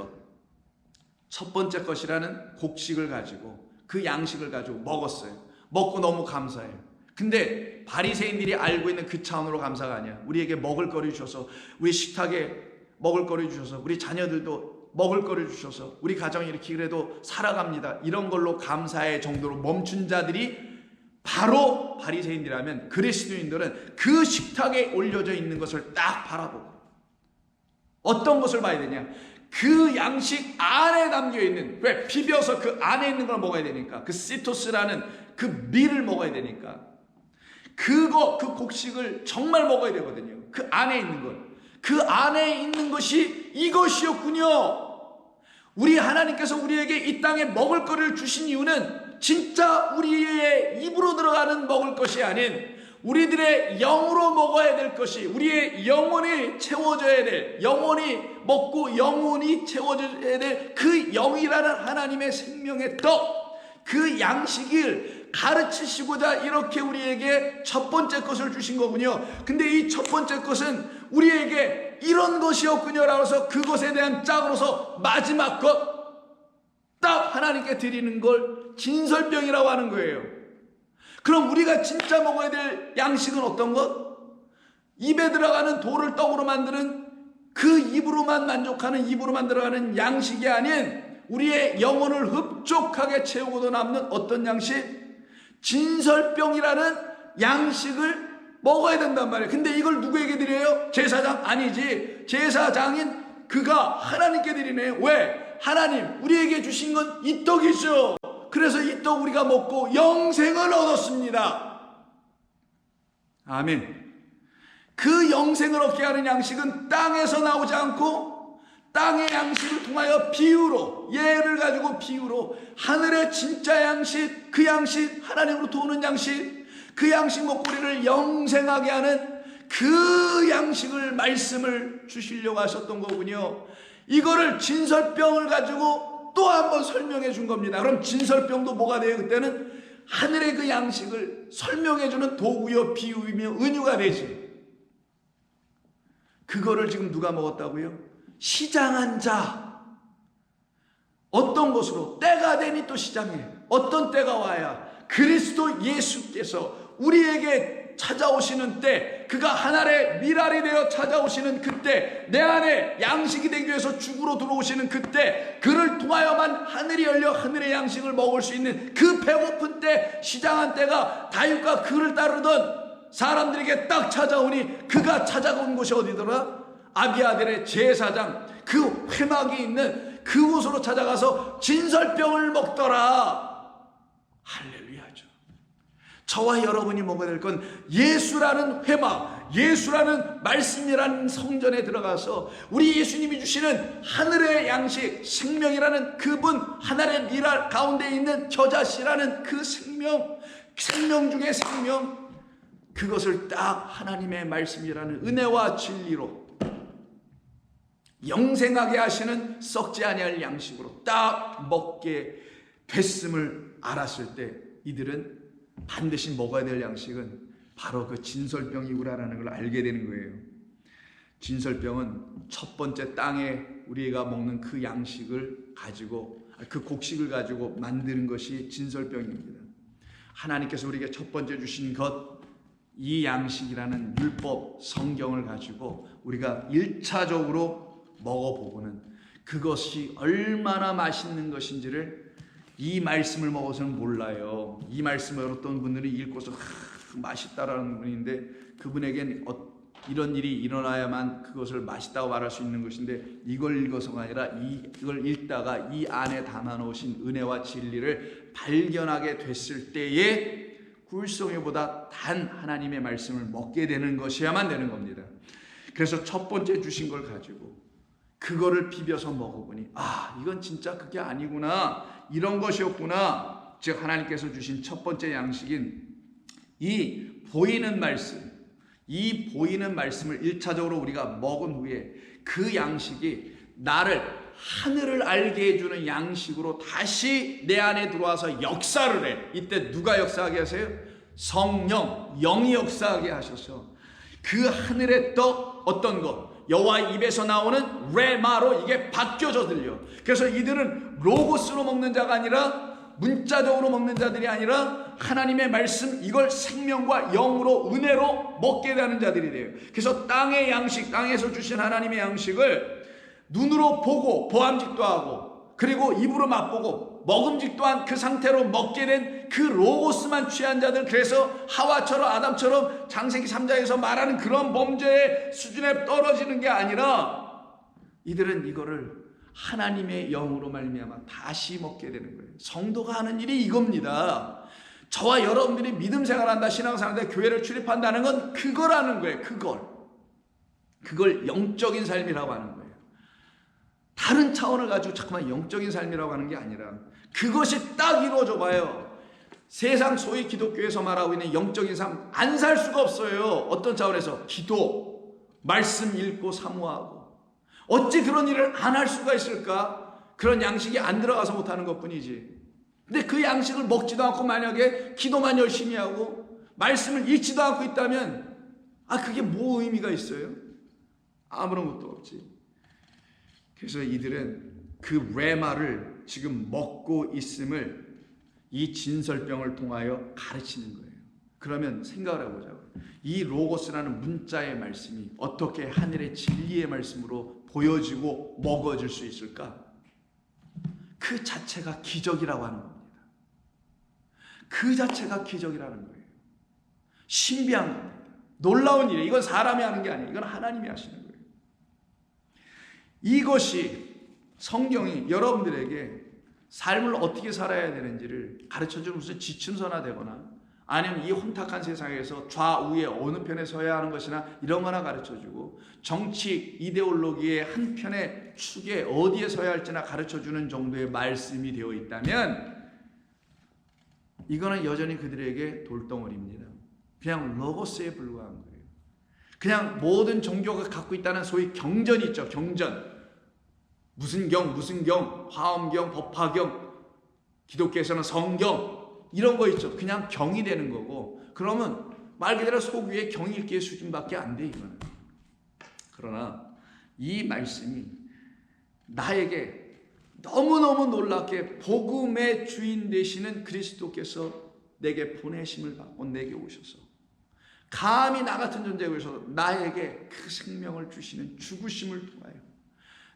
것이라는 곡식을 가지고 그 양식을 가지고 먹었어요. 먹고 너무 감사해요. 근데 바리새인들이 알고 있는 그 차원으로 감사가 아니야. 우리에게 먹을 거리 주셔서, 우리 식탁에 먹을 거리 주셔서, 우리 자녀들도 먹을 거를 주셔서 우리 가정이 이렇게 그래도 살아갑니다, 이런 걸로 감사의 정도로 멈춘 자들이 바로 바리새인이라면, 그리스도인들은 그 식탁에 올려져 있는 것을 딱 바라보고 어떤 것을 봐야 되냐, 그 양식 안에 담겨있는, 왜? 비벼서 그 안에 있는 걸 먹어야 되니까, 그 시토스라는 그 밀을 먹어야 되니까 그 곡식을 정말 먹어야 되거든요. 그 안에 있는 걸, 그 안에 있는 것이 이것이었군요. 우리 하나님께서 우리에게 이 땅에 먹을 거를 주신 이유는 진짜 우리의 입으로 들어가는 먹을 것이 아닌 우리들의 영으로 먹어야 될 것이, 우리의 영혼이 채워져야 될, 영혼이 먹고 영혼이 채워져야 될 그 영이라는 하나님의 생명의 떡, 그 양식을 가르치시고자 이렇게 우리에게 첫 번째 것을 주신 거군요. 근데 이 첫 번째 것은 우리에게 이런 것이었군요 라고 해서 그것에 대한 짝으로서 마지막 것 딱 하나님께 드리는 걸 진설병이라고 하는 거예요. 그럼 우리가 진짜 먹어야 될 양식은 어떤 것? 입에 들어가는 돌을 떡으로 만드는 그 입으로만 만족하는, 입으로만 들어가는 양식이 아닌 우리의 영혼을 흡족하게 채우고도 남는 어떤 양식? 진설병이라는 양식을 먹어야 된단 말이에요. 근데 이걸 누구에게 드려요? 제사장? 아니지. 제사장인 그가 하나님께 드리네요. 왜? 하나님 우리에게 주신 건 이 떡이죠. 그래서 이 떡 우리가 먹고 영생을 얻었습니다. 아멘. 그 영생을 얻게 하는 양식은 땅에서 나오지 않고 땅의 양식을 통하여 비유로, 예를 가지고 비유로 하늘의 진짜 양식, 그 양식, 하나님으로부터 오는 양식, 그 양식 먹고 우리를 영생하게 하는 그 양식을, 말씀을 주시려고 하셨던 거군요. 이거를 진설병을 가지고 또 한 번 설명해 준 겁니다. 그럼 진설병도 뭐가 돼요? 그때는 하늘의 그 양식을 설명해 주는 도구요, 비유이며 은유가 되지. 그거를 지금 누가 먹었다고요? 시장한 자. 어떤 것으로? 때가 되니 또 시장해. 어떤 때가 와야? 그리스도 예수께서 우리에게 찾아오시는 때, 그가 하늘의 미랄이 되어 찾아오시는 그때, 내 안에 양식이 되기 위해서 죽으로 들어오시는 그때, 그를 통하여만 하늘이 열려 하늘의 양식을 먹을 수 있는 그 배고픈 때, 시장한 때가 다윗과 그를 따르던 사람들에게 딱 찾아오니, 그가 찾아온 곳이 어디더라? 아비아들의 제사장, 그 회막이 있는 그곳으로 찾아가서 진설병을 먹더라. 할렐루야죠. 저와 여러분이 먹어야 될 건 예수라는 회막, 예수라는 말씀이라는 성전에 들어가서 우리 예수님이 주시는 하늘의 양식, 생명이라는 그분, 하늘의 미랄 가운데 있는 저자씨라는 그 생명, 생명 중에 생명, 그것을 딱 하나님의 말씀이라는 은혜와 진리로 영생하게 하시는 썩지 아니할 양식으로 딱 먹게 됐음을 알았을 때, 이들은 반드시 먹어야 될 양식은 바로 그 진설병이구나라는 걸 알게 되는 거예요. 진설병은 첫 번째 땅에 우리가 먹는 그 양식을 가지고, 그 곡식을 가지고 만드는 것이 진설병입니다. 하나님께서 우리에게 첫 번째 주신 것, 이 양식이라는 율법 성경을 가지고 우리가 1차적으로 먹어보고는 그것이 얼마나 맛있는 것인지를 이 말씀을 먹어서는 몰라요. 이 말씀을 어떤 분들이 읽고서 맛있다라는 분인데, 그분에겐 이런 일이 일어나야만 그것을 맛있다고 말할 수 있는 것인데, 이걸 읽어서가 아니라 이걸 읽다가 이 안에 담아놓으신 은혜와 진리를 발견하게 됐을 때에 굴송이보다 단 하나님의 말씀을 먹게 되는 것이야만 되는 겁니다. 그래서 첫 번째 주신 걸 가지고 그거를 비벼서 먹어보니, 아, 이건 진짜 그게 아니구나, 이런 것이었구나. 즉 하나님께서 주신 첫 번째 양식인 이 보이는 말씀, 이 보이는 말씀을 1차적으로 우리가 먹은 후에 그 양식이 나를, 하늘을 알게 해주는 양식으로 다시 내 안에 들어와서 역사를 해. 이때 누가 역사하게 하세요? 성령, 영이 역사하게 하셔서 그 하늘의 떡, 어떤 것, 여호와 입에서 나오는 레마로 이게 바뀌어져 들려. 그래서 이들은 로고스로 먹는 자가 아니라, 문자적으로 먹는 자들이 아니라 하나님의 말씀, 이걸 생명과 영으로, 은혜로 먹게 되는 자들이 돼요. 그래서 땅의 양식, 땅에서 주신 하나님의 양식을 눈으로 보고 보암직도 하고, 그리고 입으로 맛보고 먹음직 또한 그 상태로 먹게 된 그 로고스만 취한 자들, 그래서 하와처럼 아담처럼 창세기 3장에서 말하는 그런 범죄의 수준에 떨어지는 게 아니라, 이들은 이거를 하나님의 영으로 말미암아 다시 먹게 되는 거예요. 성도가 하는 일이 이겁니다. 저와 여러분들이 믿음 생활한다, 신앙생활한다, 교회를 출입한다는 건 그거라는 거예요. 그걸 영적인 삶이라고 하는 거예요. 다른 차원을 가지고 자꾸만 영적인 삶이라고 하는 게 아니라, 그것이 딱 이루어져 봐요. 세상 소위 기독교에서 말하고 있는 영적인 삶 안 살 수가 없어요. 어떤 차원에서? 기도, 말씀 읽고 사모하고. 어찌 그런 일을 안 할 수가 있을까? 그런 양식이 안 들어가서 못하는 것뿐이지. 근데 그 양식을 먹지도 않고 만약에 기도만 열심히 하고 말씀을 읽지도 않고 있다면, 그게 뭐 의미가 있어요? 아무런 것도 없지. 그래서 이들은 그 레마를 지금 먹고 있음을 이 진설병을 통하여 가르치는 거예요. 그러면 생각을 해보자고요. 이 로고스라는 문자의 말씀이 어떻게 하늘의 진리의 말씀으로 보여지고 먹어질 수 있을까? 그 자체가 기적이라고 하는 겁니다. 그 자체가 기적이라는 거예요. 신비한 겁니다. 놀라운 일이에요. 이건 사람이 하는 게 아니에요. 이건 하나님이 하시는 거예요. 이것이 성경이 여러분들에게 삶을 어떻게 살아야 되는지를 가르쳐주는, 무슨 지침서나 되거나 아니면 이 혼탁한 세상에서 좌우에 어느 편에 서야 하는 것이나 이런 거나 가르쳐주고, 정치 이데올로기의 한 편의 축에 어디에 서야 할지나 가르쳐주는 정도의 말씀이 되어 있다면, 이거는 여전히 그들에게 돌덩어리입니다. 그냥 로고스에 불과한 거예요. 그냥 모든 종교가 갖고 있다는 소위 경전이 있죠. 경전. 무슨 경, 화엄경, 법화경, 기독교에서는 성경, 이런 거 있죠. 그냥 경이 되는 거고, 그러면 말 그대로 속 위에 경 읽기의 수준밖에 안 돼, 이거는. 그러나 이 말씀이 나에게 너무너무 놀랍게 복음의 주인 되시는 그리스도께서 내게 보내심을 받고 내게 오셔서 감히 나 같은 존재에 오셔서 나에게 그 생명을 주시는 죽으심을 통하여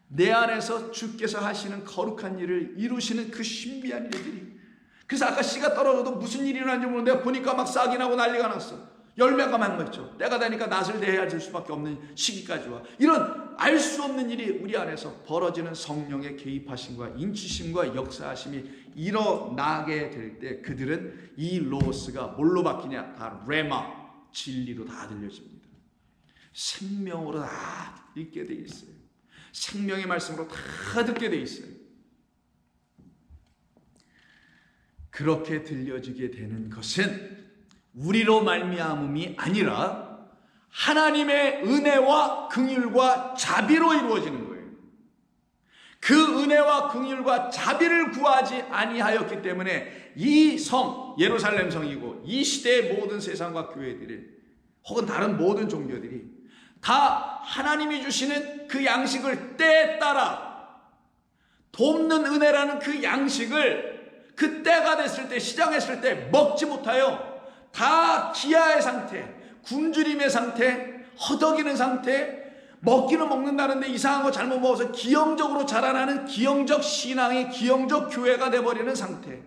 내 안에서 주께서 하시는 거룩한 일을 이루시는 그 신비한 일들이, 그래서 아까 씨가 떨어져도 무슨 일이 일어난지 모르는데 내가 보니까 막 싹이 나고 난리가 났어. 열매가 막 맺죠. 때가 되니까 낫을 대해야 될 수밖에 없는 시기까지 와. 이런 알 수 없는 일이 우리 안에서 벌어지는 성령의 개입하심과 인치심과 역사하심이 일어나게 될 때 그들은 이 로고스가 뭘로 바뀌냐? 다 레마, 진리로 다 들려집니다. 생명으로 다 읽게 돼 있어요. 생명의 말씀으로 다 듣게 돼 있어요. 그렇게 들려지게 되는 것은 우리로 말미암음이 아니라 하나님의 은혜와 긍휼과 자비로 이루어지는 거예요. 그 은혜와 긍휼과 자비를 구하지 아니하였기 때문에 이 성, 예루살렘 성이고 이 시대의 모든 세상과 교회들이 혹은 다른 모든 종교들이 다 하나님이 주시는 그 양식을 때에 따라 돕는 은혜라는 그 양식을 그 때가 됐을 때, 시장했을 때 먹지 못하여 다 기아의 상태, 굶주림의 상태, 허덕이는 상태, 먹기는 먹는다는데 이상한 거 잘못 먹어서 기형적으로 자라나는 기형적 신앙이 기형적 교회가 돼버리는 상태.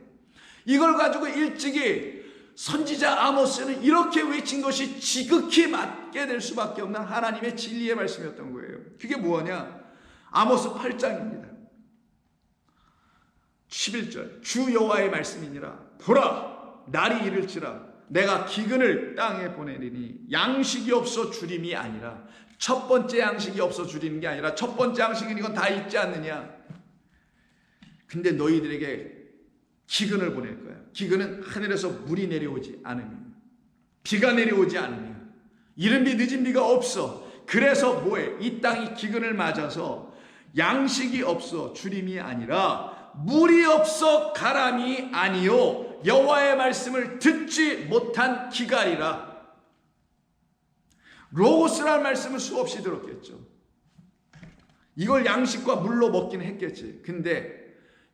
이걸 가지고 일찍이 선지자 아모스는 이렇게 외친 것이 지극히 맞게 될 수밖에 없는 하나님의 진리의 말씀이었던 거예요. 그게 뭐냐? 아모스 8장입니다. 11절. 주 여호와의 말씀이니라. 보라, 날이 이를지라 내가 기근을 땅에 보내리니 양식이 없어 주림이 아니라, 첫 번째 양식이 없어 주리는 게 아니라 첫 번째 양식은 이건 다 있지 않느냐. 근데 너희들에게 기근을 보낼 거야. 기근은 하늘에서 물이 내려오지 않으며 비가 내려오지 않으며 이른 비 늦은 비가 없어. 그래서 뭐해? 이 땅이 기근을 맞아서 양식이 없어 주림이 아니라 물이 없어 가람이 아니요 여호와의 말씀을 듣지 못한 기갈이라. 로고스라는 말씀을 수없이 들었겠죠. 이걸 양식과 물로 먹기는 했겠지. 근데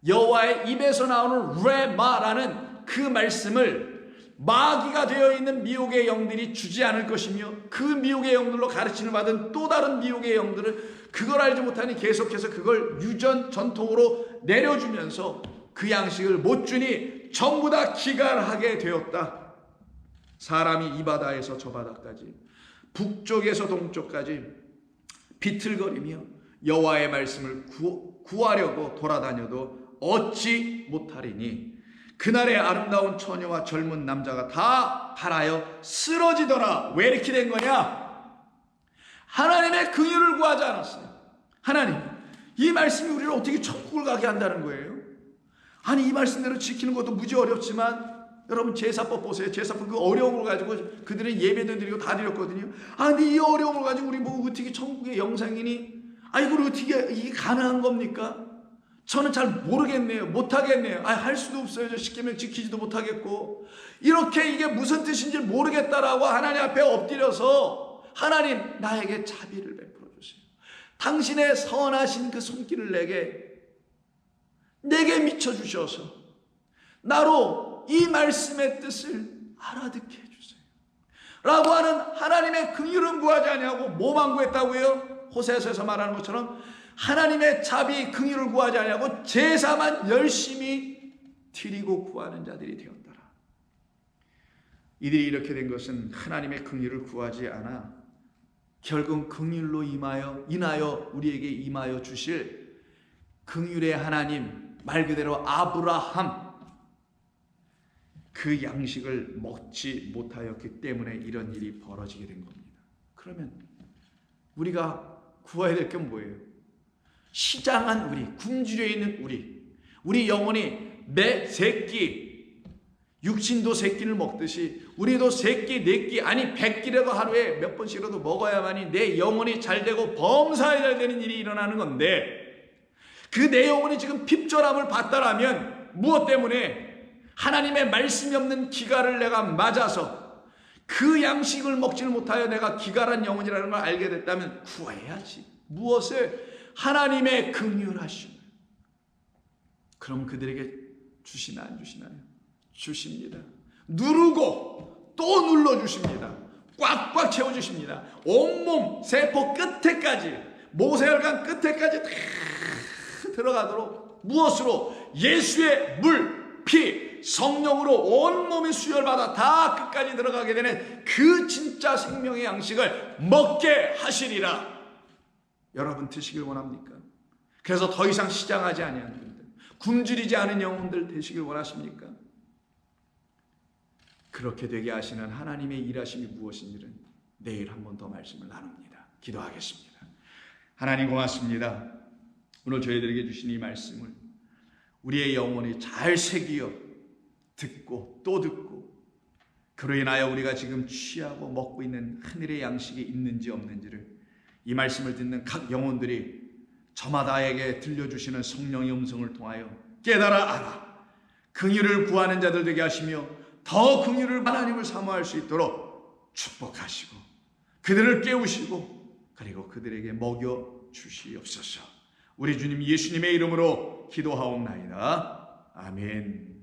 여호와의 입에서 나오는 레마라는 그 말씀을 마귀가 되어 있는 미혹의 영들이 주지 않을 것이며, 그 미혹의 영들로 가르침을 받은 또 다른 미혹의 영들은 그걸 알지 못하니 계속해서 그걸 유전 전통으로 내려주면서 그 양식을 못 주니 전부 다 기갈하게 되었다. 사람이 이 바다에서 저 바다까지, 북쪽에서 동쪽까지 비틀거리며 여호와의 말씀을 구하려고 돌아다녀도 얻지 못하리니 그날의 아름다운 처녀와 젊은 남자가 다 발하여 쓰러지더라. 왜 이렇게 된 거냐? 하나님의 긍휼을 구하지 않았어요. 하나님, 이 말씀이 우리를 어떻게 천국을 가게 한다는 거예요? 아니, 이 말씀대로 지키는 것도 무지 어렵지만 여러분 제사법 보세요. 제사법 그 어려움을 가지고 그들은 예배도 드리고 다 드렸거든요. 아, 근데 이 어려움을 가지고 우리 뭐 어떻게 천국의 영상이니? 아, 이걸 어떻게 이게 가능한 겁니까? 저는 잘 모르겠네요. 못하겠네요. 아, 할 수도 없어요. 저 시키면 지키지도 못하겠고. 이렇게 이게 무슨 뜻인지 모르겠다라고 하나님 앞에 엎드려서 하나님, 나에게 자비를 베풀어 주세요. 당신의 선하신 그 손길을 내게 미쳐 주셔서 나로 이 말씀의 뜻을 알아듣게 해주세요. 라고 하는 하나님의 긍휼은 구하지 아니하고 뭐만 구했다고요? 호세아서에서 말하는 것처럼 하나님의 자비 긍휼을 구하지 아니하고 제사만 열심히 드리고 구하는 자들이 되었더라. 이들이 이렇게 된 것은 하나님의 긍휼을 구하지 않아 결국 긍휼로 인하여 우리에게 임하여 주실 긍휼의 하나님, 말 그대로 아브라함, 그 양식을 먹지 못하였기 때문에 이런 일이 벌어지게 된 겁니다. 그러면 우리가 구해야 될 게 뭐예요? 시장한 우리, 굶주려 있는 우리 영혼이 매 새끼 육신도 세 끼를 먹듯이 우리도 세 끼, 네 끼, 아니 100끼라도 하루에 몇 번씩이라도 먹어야만이 내 영혼이 잘 되고 범사에 잘 되는 일이 일어나는 건데, 그 내 영혼이 지금 핍절함을 받다라면 무엇 때문에? 하나님의 말씀이 없는 기갈을 내가 맞아서 그 양식을 먹지를 못하여 내가 기갈한 영혼이라는 걸 알게 됐다면 구해야지. 무엇을? 하나님의 긍휼하심을. 그럼 그들에게 주시나 안 주시나요? 주십니다. 누르고 또 눌러주십니다. 꽉꽉 채워주십니다. 온몸 세포 끝에까지, 모세혈관 끝에까지 다 들어가도록. 무엇으로? 예수의 물, 피, 성령으로 온몸이 수혈받아 다 끝까지 들어가게 되는 그 진짜 생명의 양식을 먹게 하시리라. 여러분 드시길 원합니까? 그래서 더 이상 시장하지 아니하는 분들, 굶주리지 않은 영혼들 되시길 원하십니까? 그렇게 되게 하시는 하나님의 일하심이 무엇인지는 내일 한 번 더 말씀을 나눕니다. 기도하겠습니다. 하나님 고맙습니다. 오늘 저희들에게 주신 이 말씀을 우리의 영혼이 잘 새기어 듣고 또 듣고, 그로 인하여 우리가 지금 취하고 먹고 있는 하늘의 양식이 있는지 없는지를 이 말씀을 듣는 각 영혼들이 저마다에게 들려주시는 성령의 음성을 통하여 깨달아 알아 긍휼을 구하는 자들 되게 하시며 더 긍휼을 하나님을 사모할 수 있도록 축복하시고 그들을 깨우시고 그리고 그들에게 먹여 주시옵소서. 우리 주님 예수님의 이름으로 기도하옵나이다. 아멘.